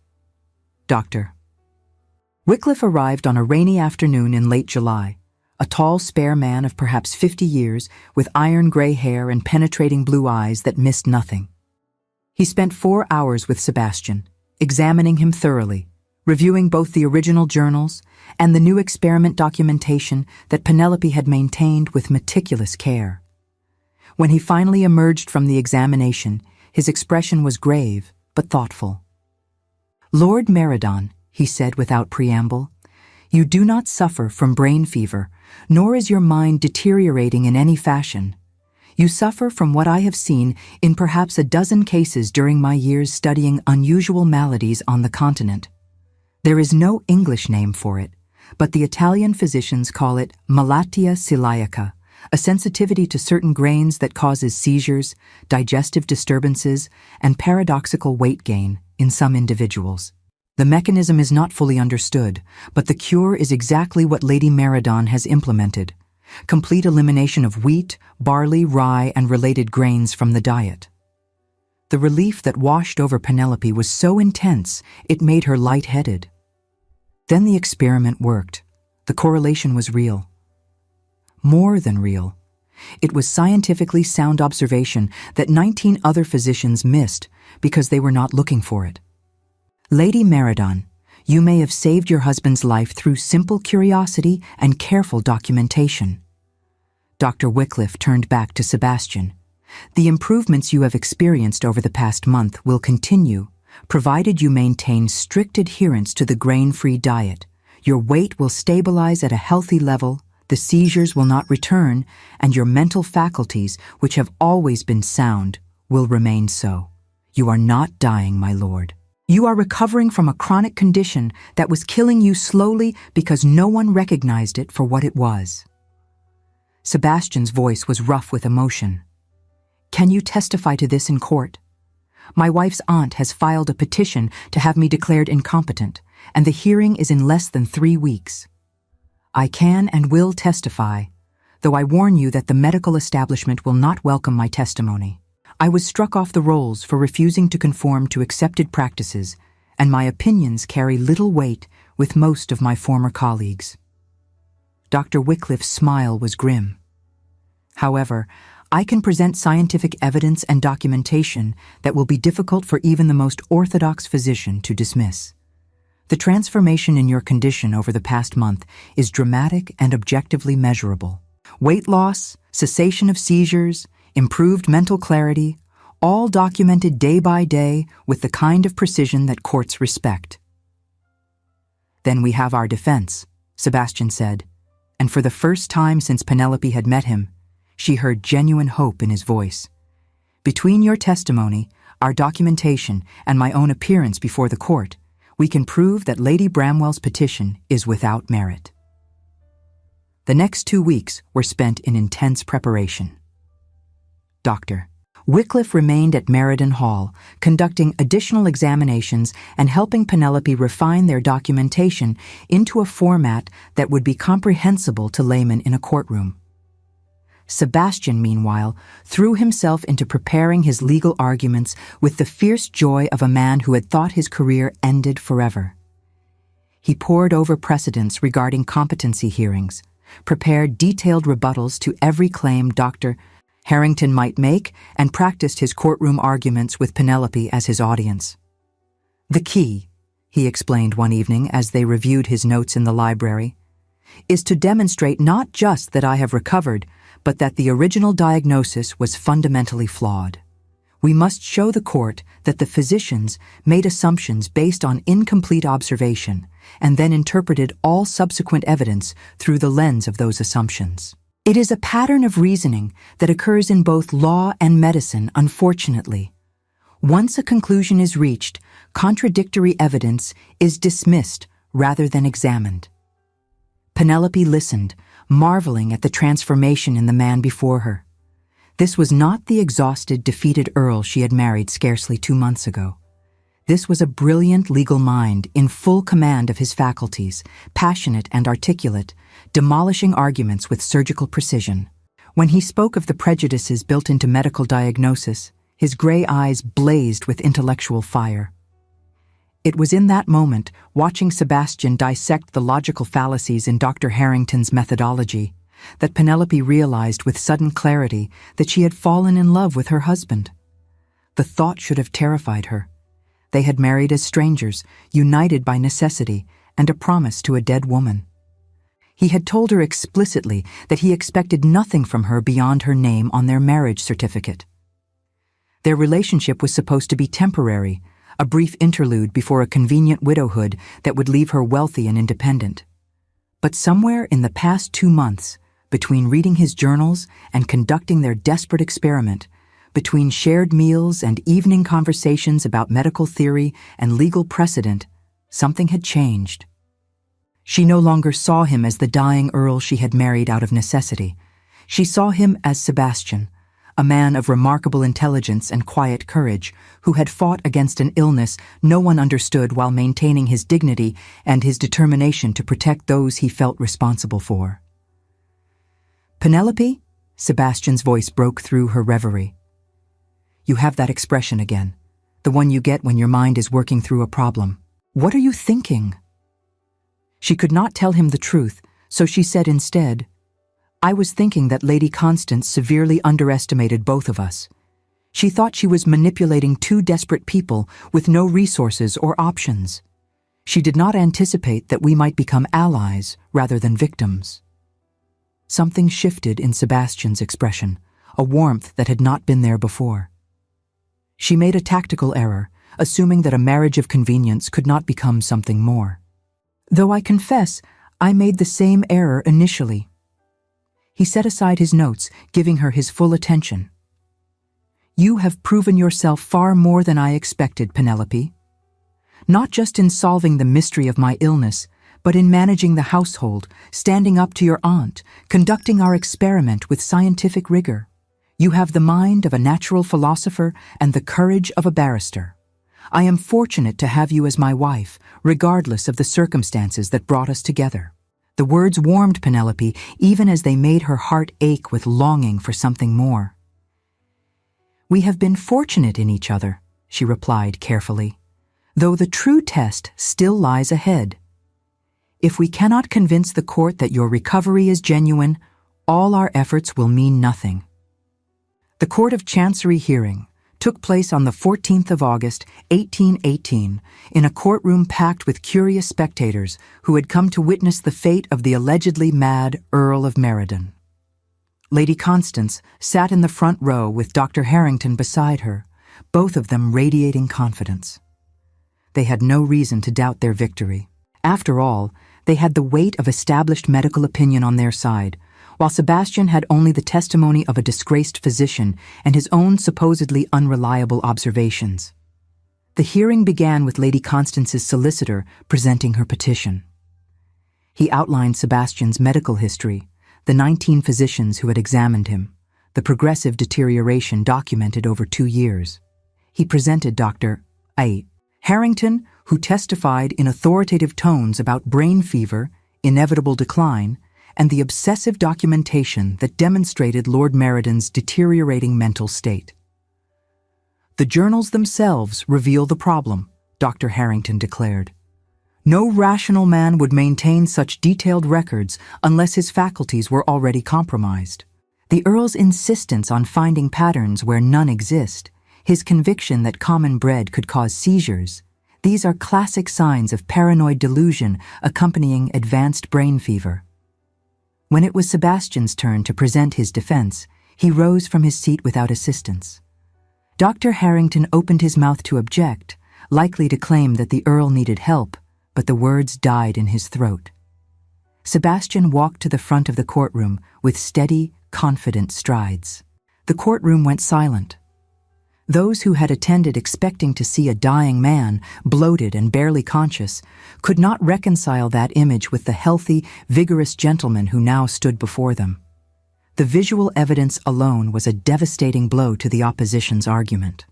Dr. Wycliffe arrived on a rainy afternoon in late July, a tall, spare man of perhaps 50 years with iron-gray hair and penetrating blue eyes that missed nothing. He spent 4 hours with Sebastian, examining him thoroughly, reviewing both the original journals and the new experiment documentation that Penelope had maintained with meticulous care. When he finally emerged from the examination, his expression was grave but thoughtful. "Lord Meridon," he said without preamble, "you do not suffer from brain fever, nor is your mind deteriorating in any fashion. You suffer from what I have seen in perhaps a dozen cases during my years studying unusual maladies on the continent. There is no English name for it, but the Italian physicians call it malatia celiaca, a sensitivity to certain grains that causes seizures, digestive disturbances, and paradoxical weight gain in some individuals. The mechanism is not fully understood, but the cure is exactly what Lady Meridon has implemented: complete elimination of wheat, barley, rye, and related grains from the diet." The relief that washed over Penelope was so intense it made her lightheaded. Then the experiment worked. The correlation was real. More than real. It was scientifically sound observation that 19 other physicians missed because they were not looking for it. Lady Meridon, you may have saved your husband's life through simple curiosity and careful documentation. Dr. Wycliffe turned back to Sebastian. The improvements you have experienced over the past month will continue, provided you maintain strict adherence to the grain-free diet. Your weight will stabilize at a healthy level, the seizures will not return, and your mental faculties, which have always been sound, will remain so. You are not dying, my lord. You are recovering from a chronic condition that was killing you slowly because no one recognized it for what it was. Sebastian's voice was rough with emotion. "Can you testify to this in court? My wife's aunt has filed a petition to have me declared incompetent, and the hearing is in less than 3 weeks. I can and will testify, though I warn you that the medical establishment will not welcome my testimony. I was struck off the rolls for refusing to conform to accepted practices, and my opinions carry little weight with most of my former colleagues." Dr. Wycliffe's smile was grim. "However, I can present scientific evidence and documentation that will be difficult for even the most orthodox physician to dismiss. The transformation in your condition over the past month is dramatic and objectively measurable. Weight loss, cessation of seizures, improved mental clarity, all documented day by day with the kind of precision that courts respect." "Then we have our defense," Sebastian said, and for the first time since Penelope had met him, she heard genuine hope in his voice. "Between your testimony, our documentation, and my own appearance before the court, we can prove that Lady Bramwell's petition is without merit." The next 2 weeks were spent in intense preparation. Dr. Wycliffe remained at Meriden Hall, conducting additional examinations and helping Penelope refine their documentation into a format that would be comprehensible to laymen in a courtroom. Sebastian, meanwhile, threw himself into preparing his legal arguments with the fierce joy of a man who had thought his career ended forever. He pored over precedents regarding competency hearings, prepared detailed rebuttals to every claim Dr. Harrington might make, and practiced his courtroom arguments with Penelope as his audience. "The key," he explained one evening as they reviewed his notes in the library, "is to demonstrate not just that I have recovered, but that the original diagnosis was fundamentally flawed. We must show the court that the physicians made assumptions based on incomplete observation and then interpreted all subsequent evidence through the lens of those assumptions. It is a pattern of reasoning that occurs in both law and medicine, unfortunately. Once a conclusion is reached, contradictory evidence is dismissed rather than examined." Penelope listened, marveling at the transformation in the man before her. This was not the exhausted, defeated Earl she had married scarcely 2 months ago. This was a brilliant legal mind in full command of his faculties, passionate and articulate, demolishing arguments with surgical precision. When he spoke of the prejudices built into medical diagnosis, his gray eyes blazed with intellectual fire. It was in that moment, watching Sebastian dissect the logical fallacies in Dr. Harrington's methodology, that Penelope realized with sudden clarity that she had fallen in love with her husband. The thought should have terrified her. They had married as strangers, united by necessity and a promise to a dead woman. He had told her explicitly that he expected nothing from her beyond her name on their marriage certificate. Their relationship was supposed to be temporary, a brief interlude before a convenient widowhood that would leave her wealthy and independent. But somewhere in the past 2 months, between reading his journals and conducting their desperate experiment, between shared meals and evening conversations about medical theory and legal precedent, something had changed. She no longer saw him as the dying Earl she had married out of necessity. She saw him as Sebastian, a man of remarkable intelligence and quiet courage, who had fought against an illness no one understood while maintaining his dignity and his determination to protect those he felt responsible for. "Penelope?" Sebastian's voice broke through her reverie. "You have that expression again, the one you get when your mind is working through a problem. What are you thinking?" She could not tell him the truth, so she said instead, "I was thinking that Lady Constance severely underestimated both of us. She thought she was manipulating 2 desperate people with no resources or options. She did not anticipate that we might become allies rather than victims." Something shifted in Sebastian's expression, a warmth that had not been there before. She made a tactical error, assuming that a marriage of convenience could not become something more. "Though I confess, I made the same error initially." He set aside his notes, giving her his full attention. "You have proven yourself far more than I expected, Penelope. Not just in solving the mystery of my illness, but in managing the household, standing up to your aunt, conducting our experiment with scientific rigor. You have the mind of a natural philosopher and the courage of a barrister. I am fortunate to have you as my wife, regardless of the circumstances that brought us together." The words warmed Penelope even as they made her heart ache with longing for something more. "We have been fortunate in each other," she replied carefully, "though the true test still lies ahead. If we cannot convince the court that your recovery is genuine, all our efforts will mean nothing." The Court of Chancery hearing took place on the 14th of August, 1818, in a courtroom packed with curious spectators who had come to witness the fate of the allegedly mad Earl of Meriden. Lady Constance sat in the front row with Dr. Harrington beside her, both of them radiating confidence. They had no reason to doubt their victory. After all, they had the weight of established medical opinion on their side, while Sebastian had only the testimony of a disgraced physician and his own supposedly unreliable observations. The hearing began with Lady Constance's solicitor presenting her petition. He outlined Sebastian's medical history, the 19 physicians who had examined him, the progressive deterioration documented over 2 years. He presented Dr. Harrington, who testified in authoritative tones about brain fever, inevitable decline, and the obsessive documentation that demonstrated Lord Meriden's deteriorating mental state. "The journals themselves reveal the problem," Dr. Harrington declared. "No rational man would maintain such detailed records unless his faculties were already compromised. The Earl's insistence on finding patterns where none exist, his conviction that common bread could cause seizures, these are classic signs of paranoid delusion accompanying advanced brain fever." When it was Sebastian's turn to present his defense, he rose from his seat without assistance. Dr. Harrington opened his mouth to object, likely to claim that the Earl needed help, but the words died in his throat. Sebastian walked to the front of the courtroom with steady, confident strides. The courtroom went silent. Those who had attended expecting to see a dying man, bloated and barely conscious, could not reconcile that image with the healthy, vigorous gentleman who now stood before them. The visual evidence alone was a devastating blow to the opposition's argument.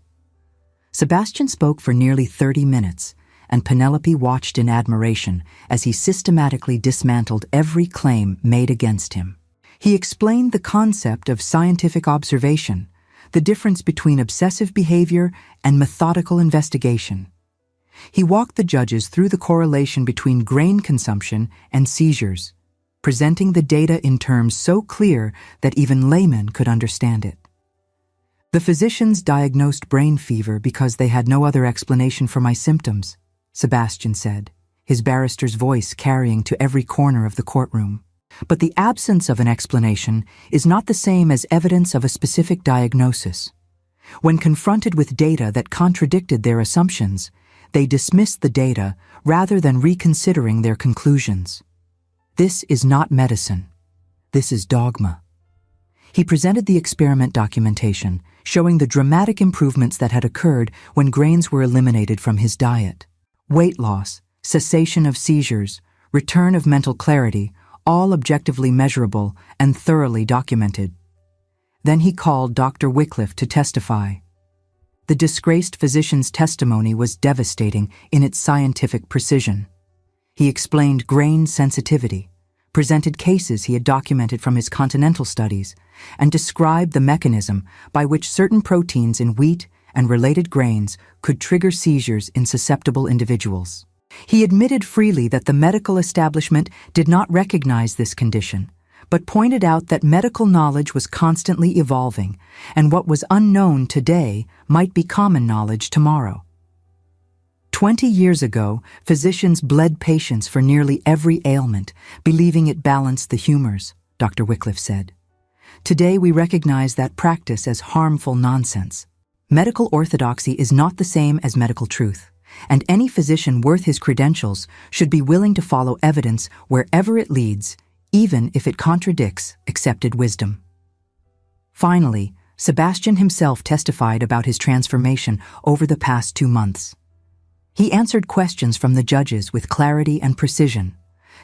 Sebastian spoke for nearly 30 minutes, and Penelope watched in admiration as he systematically dismantled every claim made against him. He explained the concept of scientific observation, the difference between obsessive behavior and methodical investigation. He walked the judges through the correlation between grain consumption and seizures, presenting the data in terms so clear that even laymen could understand it. "The physicians diagnosed brain fever because they had no other explanation for my symptoms," Sebastian said, his barrister's voice carrying to every corner of the courtroom. But the absence of an explanation is not the same as evidence of a specific diagnosis. When confronted with data that contradicted their assumptions, they dismissed the data rather than reconsidering their conclusions. This is not medicine. This is dogma. He presented the experiment documentation, showing the dramatic improvements that had occurred when grains were eliminated from his diet. Weight loss, cessation of seizures, return of mental clarity, all objectively measurable and thoroughly documented. Then he called Dr. Wycliffe to testify. The disgraced physician's testimony was devastating in its scientific precision. He explained grain sensitivity, presented cases he had documented from his continental studies, and described the mechanism by which certain proteins in wheat and related grains could trigger seizures in susceptible individuals. He admitted freely that the medical establishment did not recognize this condition, but pointed out that medical knowledge was constantly evolving, and what was unknown today might be common knowledge tomorrow. 20 years ago, physicians bled patients for nearly every ailment, believing it balanced the humors, Dr. Wycliffe said. Today we recognize that practice as harmful nonsense. Medical orthodoxy is not the same as medical truth, and any physician worth his credentials should be willing to follow evidence wherever it leads, even if it contradicts accepted wisdom. Finally, Sebastian himself testified about his transformation over the past 2 months. He answered questions from the judges with clarity and precision,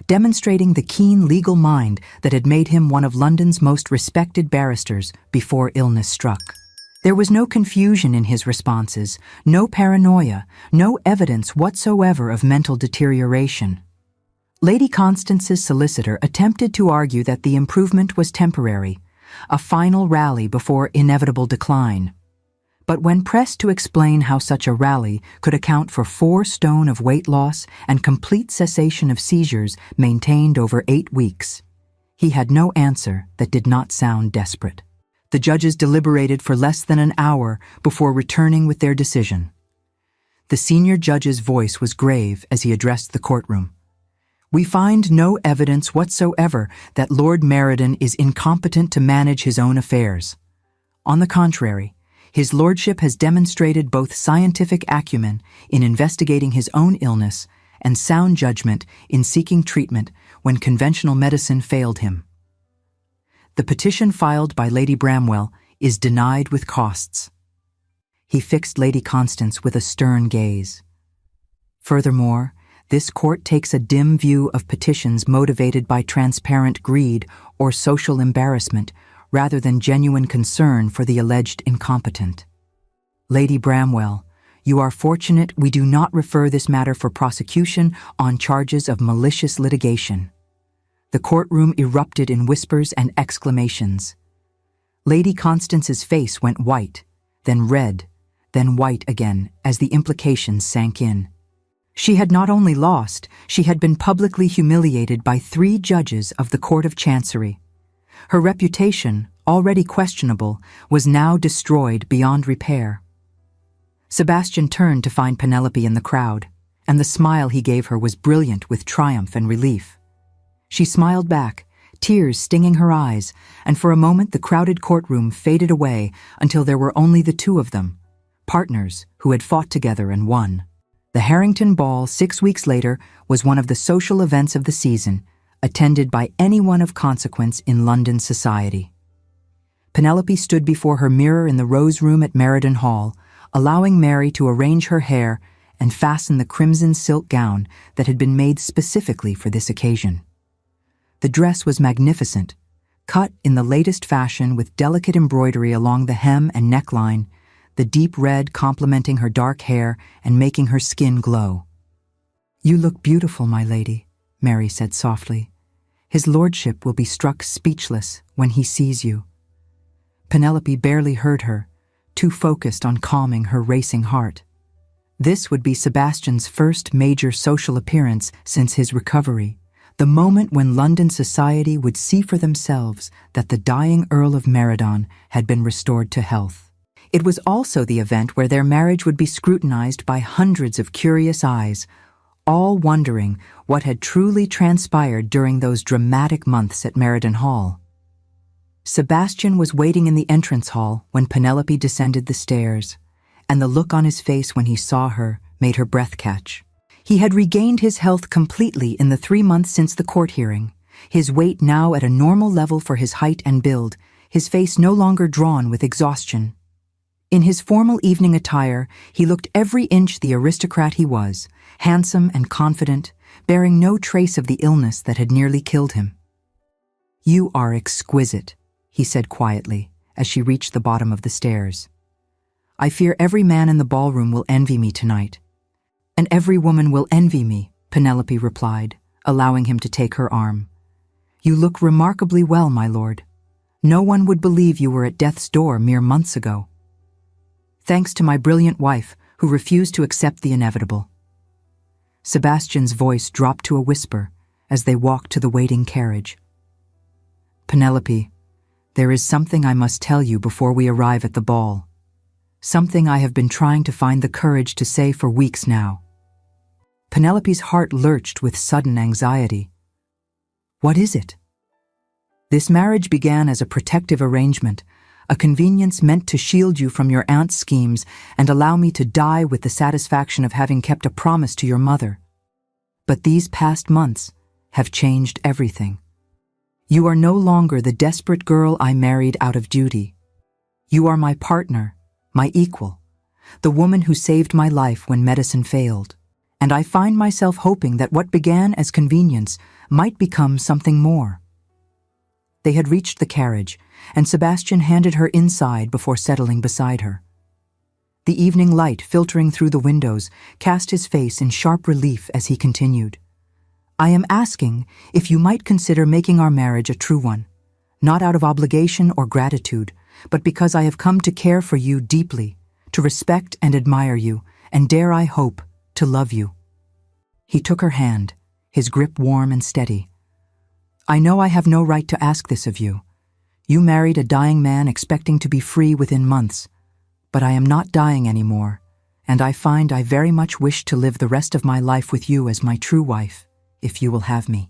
demonstrating the keen legal mind that had made him one of London's most respected barristers before illness struck. There was no confusion in his responses, no paranoia, no evidence whatsoever of mental deterioration. Lady Constance's solicitor attempted to argue that the improvement was temporary, a final rally before inevitable decline. But when pressed to explain how such a rally could account for 4 stone of weight loss and complete cessation of seizures maintained over 8 weeks, he had no answer that did not sound desperate. The judges deliberated for less than an hour before returning with their decision. The senior judge's voice was grave as he addressed the courtroom. "We find no evidence whatsoever that Lord Meriden is incompetent to manage his own affairs. On the contrary, his lordship has demonstrated both scientific acumen in investigating his own illness and sound judgment in seeking treatment when conventional medicine failed him. The petition filed by Lady Bramwell is denied with costs." He fixed Lady Constance with a stern gaze. "Furthermore, this court takes a dim view of petitions motivated by transparent greed or social embarrassment rather than genuine concern for the alleged incompetent. Lady Bramwell, you are fortunate we do not refer this matter for prosecution on charges of malicious litigation." The courtroom erupted in whispers and exclamations. Lady Constance's face went white, then red, then white again as the implications sank in. She had not only lost, she had been publicly humiliated by 3 judges of the Court of Chancery. Her reputation, already questionable, was now destroyed beyond repair. Sebastian turned to find Penelope in the crowd, and the smile he gave her was brilliant with triumph and relief. She smiled back, tears stinging her eyes, and for a moment the crowded courtroom faded away until there were only the 2 of them, partners who had fought together and won. The Harrington Ball 6 weeks later was one of the social events of the season, attended by anyone of consequence in London society. Penelope stood before her mirror in the Rose Room at Meriden Hall, allowing Mary to arrange her hair and fasten the crimson silk gown that had been made specifically for this occasion. The dress was magnificent, cut in the latest fashion with delicate embroidery along the hem and neckline, the deep red complementing her dark hair and making her skin glow. "You look beautiful, my lady," Mary said softly. "His lordship will be struck speechless when he sees you." Penelope barely heard her, too focused on calming her racing heart. This would be Sebastian's first major social appearance since his recovery, the moment when London society would see for themselves that the dying Earl of Meriden had been restored to health. It was also the event where their marriage would be scrutinized by hundreds of curious eyes, all wondering what had truly transpired during those dramatic months at Meriden Hall. Sebastian was waiting in the entrance hall when Penelope descended the stairs, and the look on his face when he saw her made her breath catch. He had regained his health completely in the 3 months since the court hearing, his weight now at a normal level for his height and build, his face no longer drawn with exhaustion. In his formal evening attire, he looked every inch the aristocrat he was, handsome and confident, bearing no trace of the illness that had nearly killed him. "You are exquisite," he said quietly as she reached the bottom of the stairs. "I fear every man in the ballroom will envy me tonight." "And every woman will envy me," Penelope replied, allowing him to take her arm. "You look remarkably well, my lord. No one would believe you were at death's door mere months ago." "Thanks to my brilliant wife, who refused to accept the inevitable." Sebastian's voice dropped to a whisper as they walked to the waiting carriage. "Penelope, there is something I must tell you before we arrive at the ball. Something I have been trying to find the courage to say for weeks now." Penelope's heart lurched with sudden anxiety. "What is it?" "This marriage began as a protective arrangement, a convenience meant to shield you from your aunt's schemes and allow me to die with the satisfaction of having kept a promise to your mother. But these past months have changed everything. You are no longer the desperate girl I married out of duty. You are my partner, my equal, the woman who saved my life when medicine failed, and I find myself hoping that what began as convenience might become something more. They had reached the carriage, and Sebastian handed her inside before settling beside her. The evening light filtering through the windows cast his face in sharp relief as he continued. "I am asking if you might consider making our marriage a true one, not out of obligation or gratitude, but because I have come to care for you deeply, to respect and admire you, and dare I hope, to love you." He took her hand, his grip warm and steady. "I know I have no right to ask this of you. You married a dying man expecting to be free within months, but I am not dying anymore, and I find I very much wish to live the rest of my life with you as my true wife, if you will have me."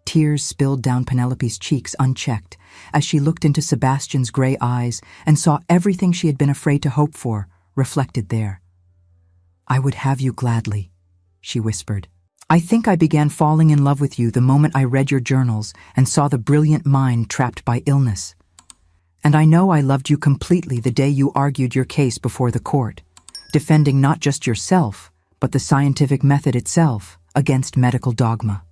Tears spilled down Penelope's cheeks unchecked as she looked into Sebastian's gray eyes and saw everything she had been afraid to hope for reflected there. "I would have you gladly," she whispered. "I think I began falling in love with you the moment I read your journals and saw the brilliant mind trapped by illness. And I know I loved you completely the day you argued your case before the court, defending not just yourself, but the scientific method itself against medical dogma."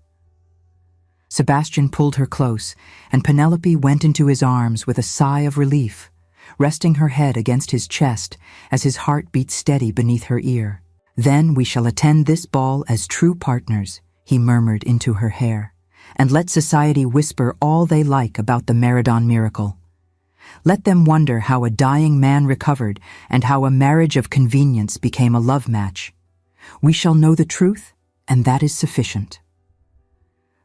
Sebastian pulled her close, and Penelope went into his arms with a sigh of relief, resting her head against his chest as his heart beat steady beneath her ear. "Then we shall attend this ball as true partners," he murmured into her hair, "and let society whisper all they like about the Meridon miracle. Let them wonder how a dying man recovered and how a marriage of convenience became a love match. We shall know the truth, and that is sufficient."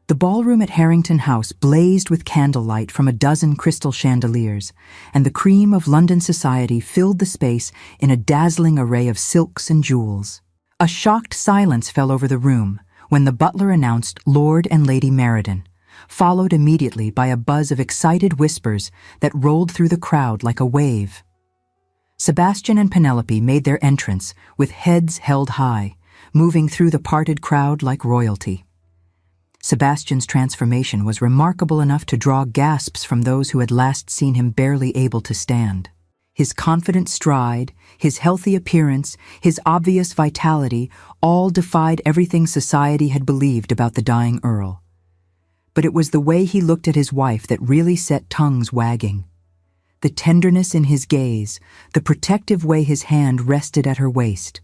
The ballroom at Harrington House blazed with candlelight from a dozen crystal chandeliers, and the cream of London society filled the space in a dazzling array of silks and jewels. A shocked silence fell over the room when the butler announced Lord and Lady Meridon, followed immediately by a buzz of excited whispers that rolled through the crowd like a wave. Sebastian and Penelope made their entrance with heads held high, moving through the parted crowd like royalty. Sebastian's transformation was remarkable enough to draw gasps from those who had last seen him barely able to stand. His confident stride, his healthy appearance, his obvious vitality all defied everything society had believed about the dying Earl. But it was the way he looked at his wife that really set tongues wagging. The tenderness in his gaze, the protective way his hand rested at her waist,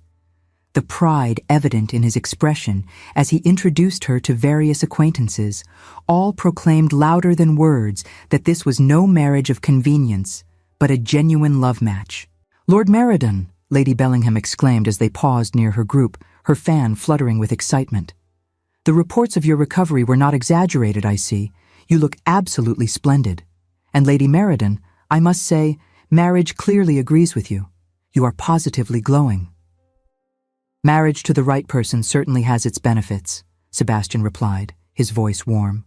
the pride evident in his expression as he introduced her to various acquaintances, all proclaimed louder than words that this was no marriage of convenience, but a genuine love match. "Lord Meridon," Lady Bellingham exclaimed as they paused near her group, her fan fluttering with excitement. "The reports of your recovery were not exaggerated, I see. You look absolutely splendid. And Lady Meridon, I must say, marriage clearly agrees with you. You are positively glowing." "Marriage to the right person certainly has its benefits," Sebastian replied, his voice warm.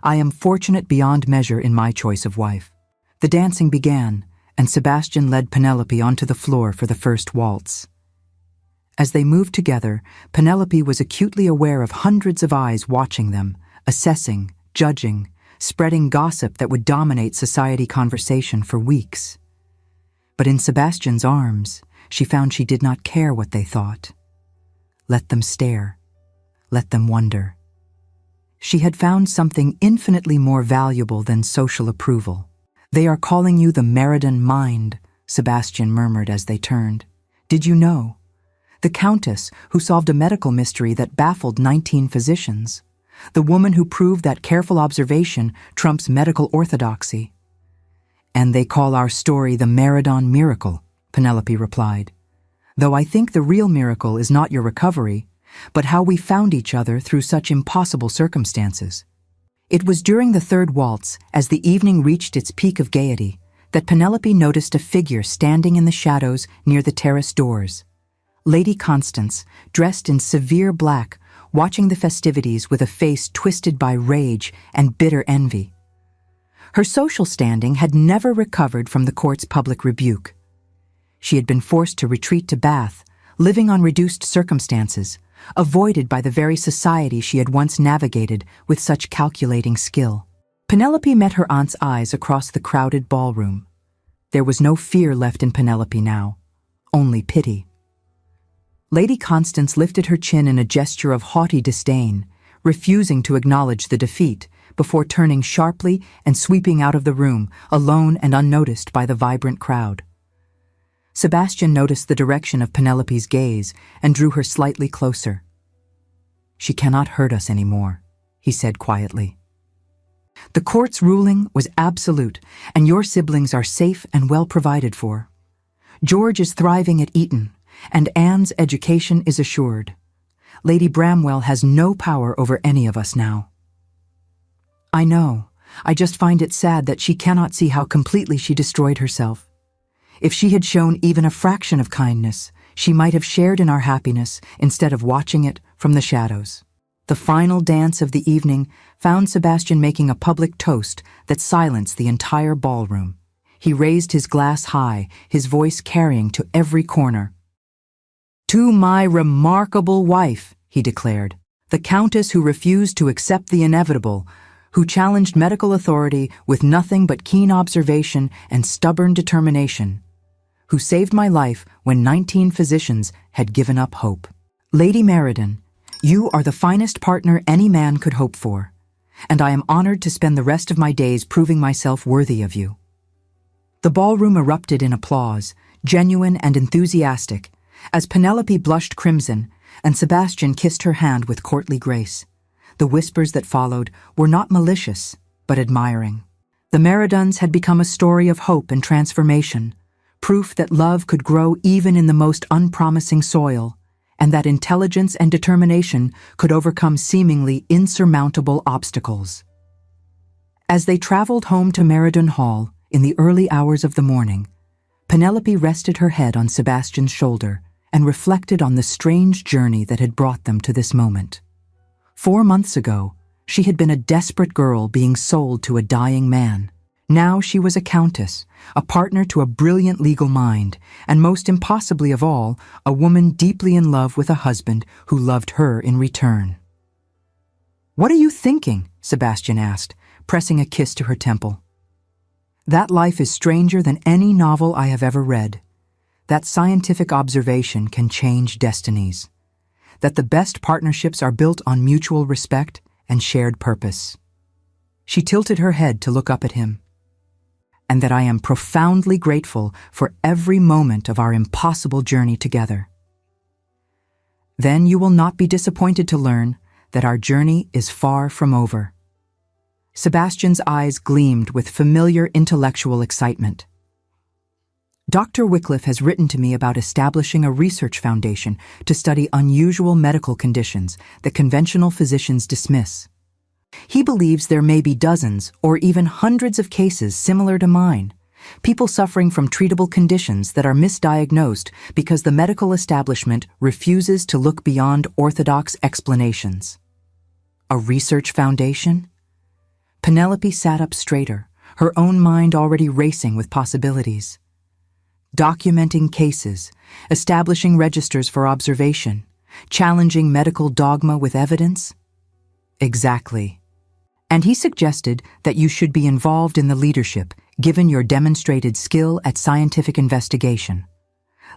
"I am fortunate beyond measure in my choice of wife." The dancing began, and Sebastian led Penelope onto the floor for the first waltz. As they moved together, Penelope was acutely aware of hundreds of eyes watching them, assessing, judging, spreading gossip that would dominate society conversation for weeks. But in Sebastian's arms, she found she did not care what they thought. Let them stare. Let them wonder. She had found something infinitely more valuable than social approval. "They are calling you the Meridon mind," Sebastian murmured as they turned. "Did you know? The Countess who solved a medical mystery that baffled 19 physicians. The woman who proved that careful observation trumps medical orthodoxy." "And they call our story the Meridon miracle," Penelope replied. "Though I think the real miracle is not your recovery, but how we found each other through such impossible circumstances." It was during the third waltz, as the evening reached its peak of gaiety, that Penelope noticed a figure standing in the shadows near the terrace doors. Lady Constance, dressed in severe black, watching the festivities with a face twisted by rage and bitter envy. Her social standing had never recovered from the court's public rebuke. She had been forced to retreat to Bath, living on reduced circumstances, avoided by the very society she had once navigated with such calculating skill. Penelope met her aunt's eyes across the crowded ballroom. There was no fear left in Penelope now, only pity. Lady Constance lifted her chin in a gesture of haughty disdain, refusing to acknowledge the defeat, before turning sharply and sweeping out of the room, alone and unnoticed by the vibrant crowd. Sebastian noticed the direction of Penelope's gaze and drew her slightly closer. "She cannot hurt us anymore," he said quietly. "The court's ruling was absolute, and your siblings are safe and well provided for. George is thriving at Eton, and Anne's education is assured. Lady Bramwell has no power over any of us now." "I know. I just find it sad that she cannot see how completely she destroyed herself. If she had shown even a fraction of kindness, she might have shared in our happiness instead of watching it from the shadows." The final dance of the evening found Sebastian making a public toast that silenced the entire ballroom. He raised his glass high, his voice carrying to every corner. "To my remarkable wife," he declared, "the Countess who refused to accept the inevitable, who challenged medical authority with nothing but keen observation and stubborn determination, who saved my life when 19 physicians had given up hope. Lady Meriden, you are the finest partner any man could hope for, and I am honored to spend the rest of my days proving myself worthy of you." The ballroom erupted in applause, genuine and enthusiastic, as Penelope blushed crimson and Sebastian kissed her hand with courtly grace. The whispers that followed were not malicious, but admiring. The Meridons had become a story of hope and transformation, proof that love could grow even in the most unpromising soil, and that intelligence and determination could overcome seemingly insurmountable obstacles. As they traveled home to Meriden Hall in the early hours of the morning, Penelope rested her head on Sebastian's shoulder and reflected on the strange journey that had brought them to this moment. 4 months ago, she had been a desperate girl being sold to a dying man. Now she was a countess, a partner to a brilliant legal mind, and most impossibly of all, a woman deeply in love with a husband who loved her in return. "What are you thinking?" Sebastian asked, pressing a kiss to her temple. "That life is stranger than any novel I have ever read. That scientific observation can change destinies. That the best partnerships are built on mutual respect and shared purpose." She tilted her head to look up at him. "And that I am profoundly grateful for every moment of our impossible journey together." "Then you will not be disappointed to learn that our journey is far from over." Sebastian's eyes gleamed with familiar intellectual excitement. "Dr. Wycliffe has written to me about establishing a research foundation to study unusual medical conditions that conventional physicians dismiss. He believes there may be dozens or even hundreds of cases similar to mine, people suffering from treatable conditions that are misdiagnosed because the medical establishment refuses to look beyond orthodox explanations." "A research foundation?" Penelope sat up straighter, her own mind already racing with possibilities. "Documenting cases, establishing registers for observation, challenging medical dogma with evidence?" "Exactly. And he suggested that you should be involved in the leadership, given your demonstrated skill at scientific investigation.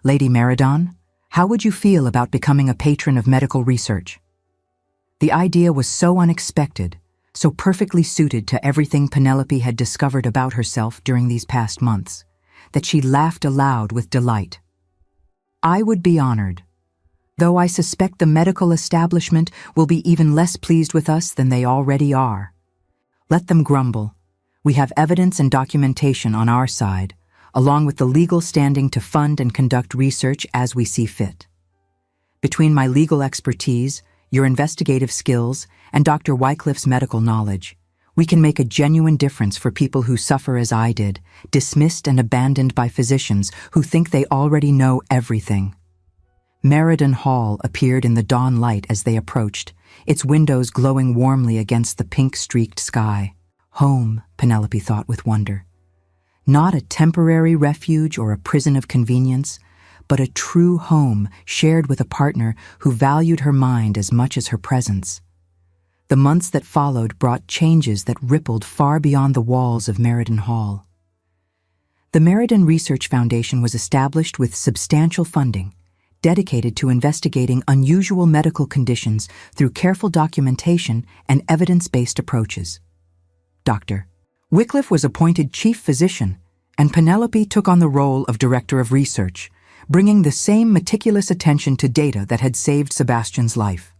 Lady Meriden, how would you feel about becoming a patron of medical research?" The idea was so unexpected, so perfectly suited to everything Penelope had discovered about herself during these past months, that she laughed aloud with delight. "I would be honored, though I suspect the medical establishment will be even less pleased with us than they already are. Let them grumble. We have evidence and documentation on our side, along with the legal standing to fund and conduct research as we see fit. Between my legal expertise, your investigative skills, and Dr. Wycliffe's medical knowledge, we can make a genuine difference for people who suffer as I did, dismissed and abandoned by physicians who think they already know everything." Meriden Hall appeared in the dawn light as they approached, its windows glowing warmly against the pink-streaked sky. Home, Penelope thought with wonder. Not a temporary refuge or a prison of convenience, but a true home shared with a partner who valued her mind as much as her presence. The months that followed brought changes that rippled far beyond the walls of Meriden Hall. The Meriden Research Foundation was established with substantial funding, dedicated to investigating unusual medical conditions through careful documentation and evidence-based approaches. Dr. Wycliffe was appointed chief physician, and Penelope took on the role of director of research, bringing the same meticulous attention to data that had saved Sebastian's life.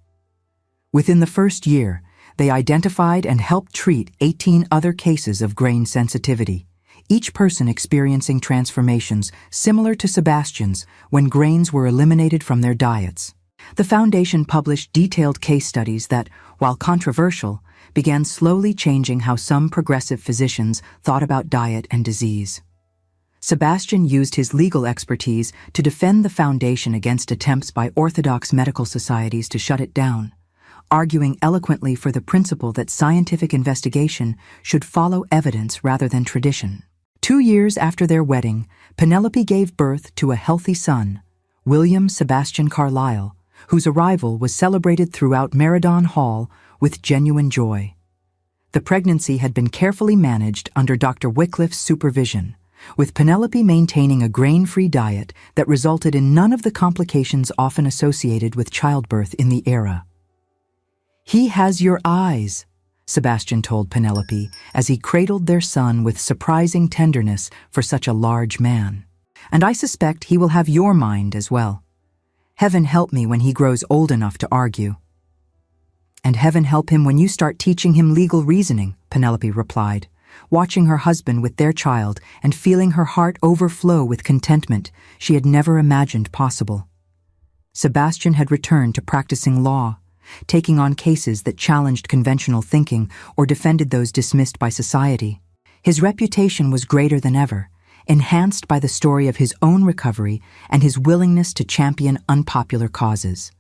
Within the first year, they identified and helped treat 18 other cases of grain sensitivity, each person experiencing transformations similar to Sebastian's when grains were eliminated from their diets. The Foundation published detailed case studies that, while controversial, began slowly changing how some progressive physicians thought about diet and disease. Sebastian used his legal expertise to defend the Foundation against attempts by orthodox medical societies to shut it down, arguing eloquently for the principle that scientific investigation should follow evidence rather than tradition. 2 years after their wedding, Penelope gave birth to a healthy son, William Sebastian Carlyle, whose arrival was celebrated throughout Merredon Hall with genuine joy. The pregnancy had been carefully managed under Dr. Wycliffe's supervision, with Penelope maintaining a grain-free diet that resulted in none of the complications often associated with childbirth in the era. "He has your eyes," Sebastian told Penelope as he cradled their son with surprising tenderness for such a large man. "And I suspect he will have your mind as well. Heaven help me when he grows old enough to argue." "And heaven help him when you start teaching him legal reasoning," Penelope replied, watching her husband with their child and feeling her heart overflow with contentment she had never imagined possible. Sebastian had returned to practicing law, taking on cases that challenged conventional thinking or defended those dismissed by society. His reputation was greater than ever, enhanced by the story of his own recovery and his willingness to champion unpopular causes.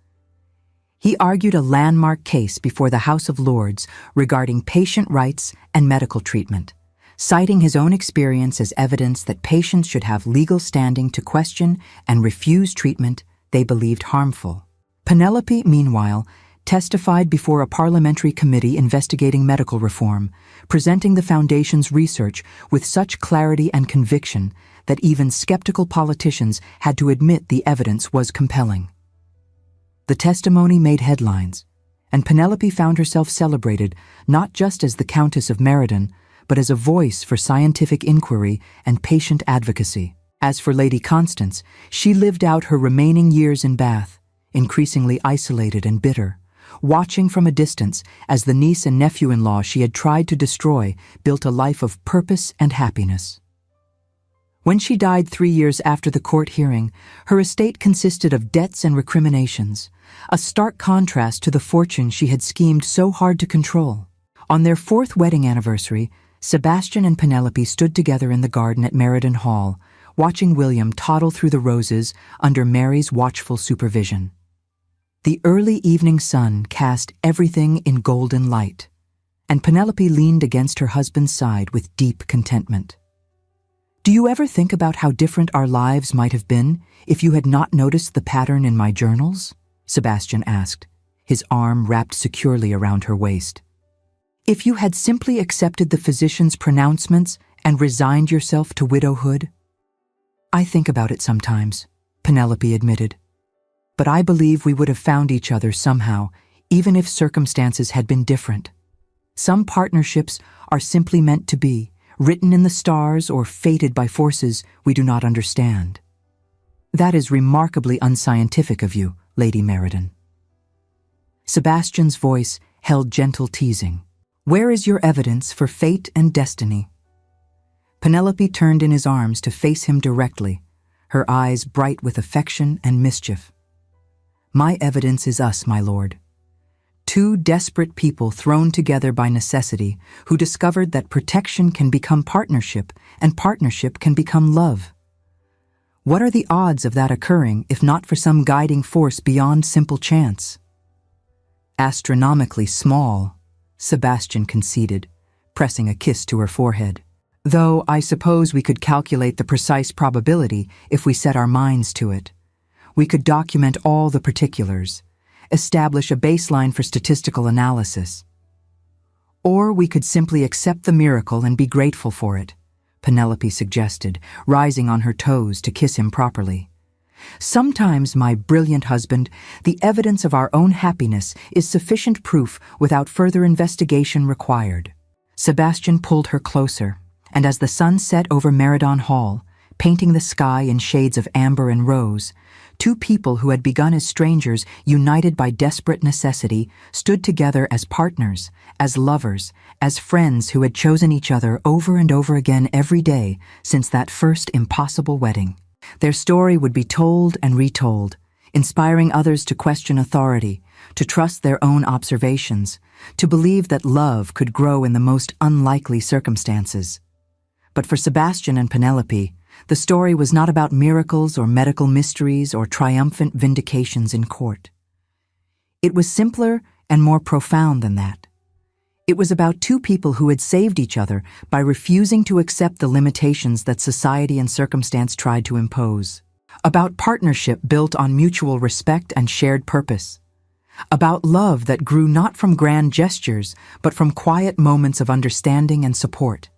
He argued a landmark case before the House of Lords regarding patient rights and medical treatment, citing his own experience as evidence that patients should have legal standing to question and refuse treatment they believed harmful. Penelope, meanwhile, testified before a parliamentary committee investigating medical reform, presenting the Foundation's research with such clarity and conviction that even skeptical politicians had to admit the evidence was compelling. The testimony made headlines, and Penelope found herself celebrated not just as the Countess of Merredon, but as a voice for scientific inquiry and patient advocacy. As for Lady Constance, she lived out her remaining years in Bath, increasingly isolated and bitter, watching from a distance as the niece and nephew-in-law she had tried to destroy built a life of purpose and happiness. When she died 3 years after the court hearing, her estate consisted of debts and recriminations, a stark contrast to the fortune she had schemed so hard to control. On their 4th wedding anniversary, Sebastian and Penelope stood together in the garden at Merredon Hall, watching William toddle through the roses under Mary's watchful supervision. The early evening sun cast everything in golden light, and Penelope leaned against her husband's side with deep contentment. "Do you ever think about how different our lives might have been if you had not noticed the pattern in my journals?" Sebastian asked, his arm wrapped securely around her waist. "If you had simply accepted the physician's pronouncements and resigned yourself to widowhood?" "I think about it sometimes," Penelope admitted. "But I believe we would have found each other somehow, even if circumstances had been different. Some partnerships are simply meant to be, written in the stars or fated by forces we do not understand." "That is remarkably unscientific of you, Lady Merredon." Sebastian's voice held gentle teasing. "Where is your evidence for fate and destiny?" Penelope turned in his arms to face him directly, her eyes bright with affection and mischief. "My evidence is us, my lord. 2 desperate people thrown together by necessity who discovered that protection can become partnership and partnership can become love. What are the odds of that occurring if not for some guiding force beyond simple chance?" "Astronomically small," Sebastian conceded, pressing a kiss to her forehead. "Though I suppose we could calculate the precise probability if we set our minds to it. We could document all the particulars, establish a baseline for statistical analysis. Or we could simply accept the miracle and be grateful for it," Penelope suggested, rising on her toes to kiss him properly. Sometimes, my brilliant husband, the evidence of our own happiness is sufficient proof without further investigation required. Sebastian pulled her closer, and as the sun set over Meridon Hall, painting the sky in shades of amber and rose, two people who had begun as strangers, united by desperate necessity, stood together as partners, as lovers, as friends who had chosen each other over and over again every day since that first impossible wedding. Their story would be told and retold, inspiring others to question authority, to trust their own observations, to believe that love could grow in the most unlikely circumstances. But for Sebastian and Penelope, the story was not about miracles or medical mysteries or triumphant vindications in court. It was simpler and more profound than that. It was about two people who had saved each other by refusing to accept the limitations that society and circumstance tried to impose. About partnership built on mutual respect and shared purpose. About love that grew not from grand gestures, but from quiet moments of understanding and support.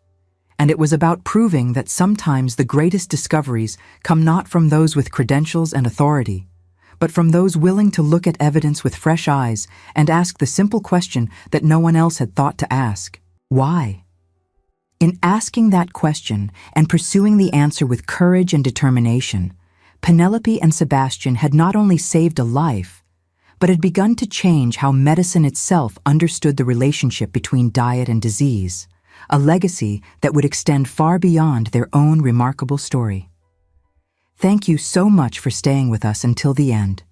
And it was about proving that sometimes the greatest discoveries come not from those with credentials and authority, but from those willing to look at evidence with fresh eyes and ask the simple question that no one else had thought to ask: why? In asking that question and pursuing the answer with courage and determination, Penelope and Sebastian had not only saved a life, but had begun to change how medicine itself understood the relationship between diet and disease, a legacy that would extend far beyond their own remarkable story. Thank you so much for staying with us until the end.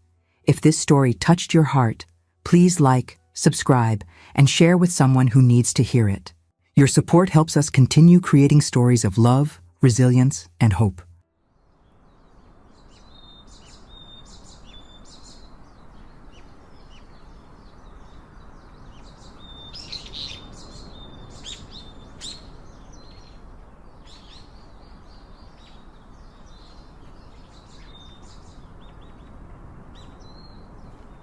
If this story touched your heart, please like, subscribe, and share with someone who needs to hear it. Your support helps us continue creating stories of love, resilience, and hope.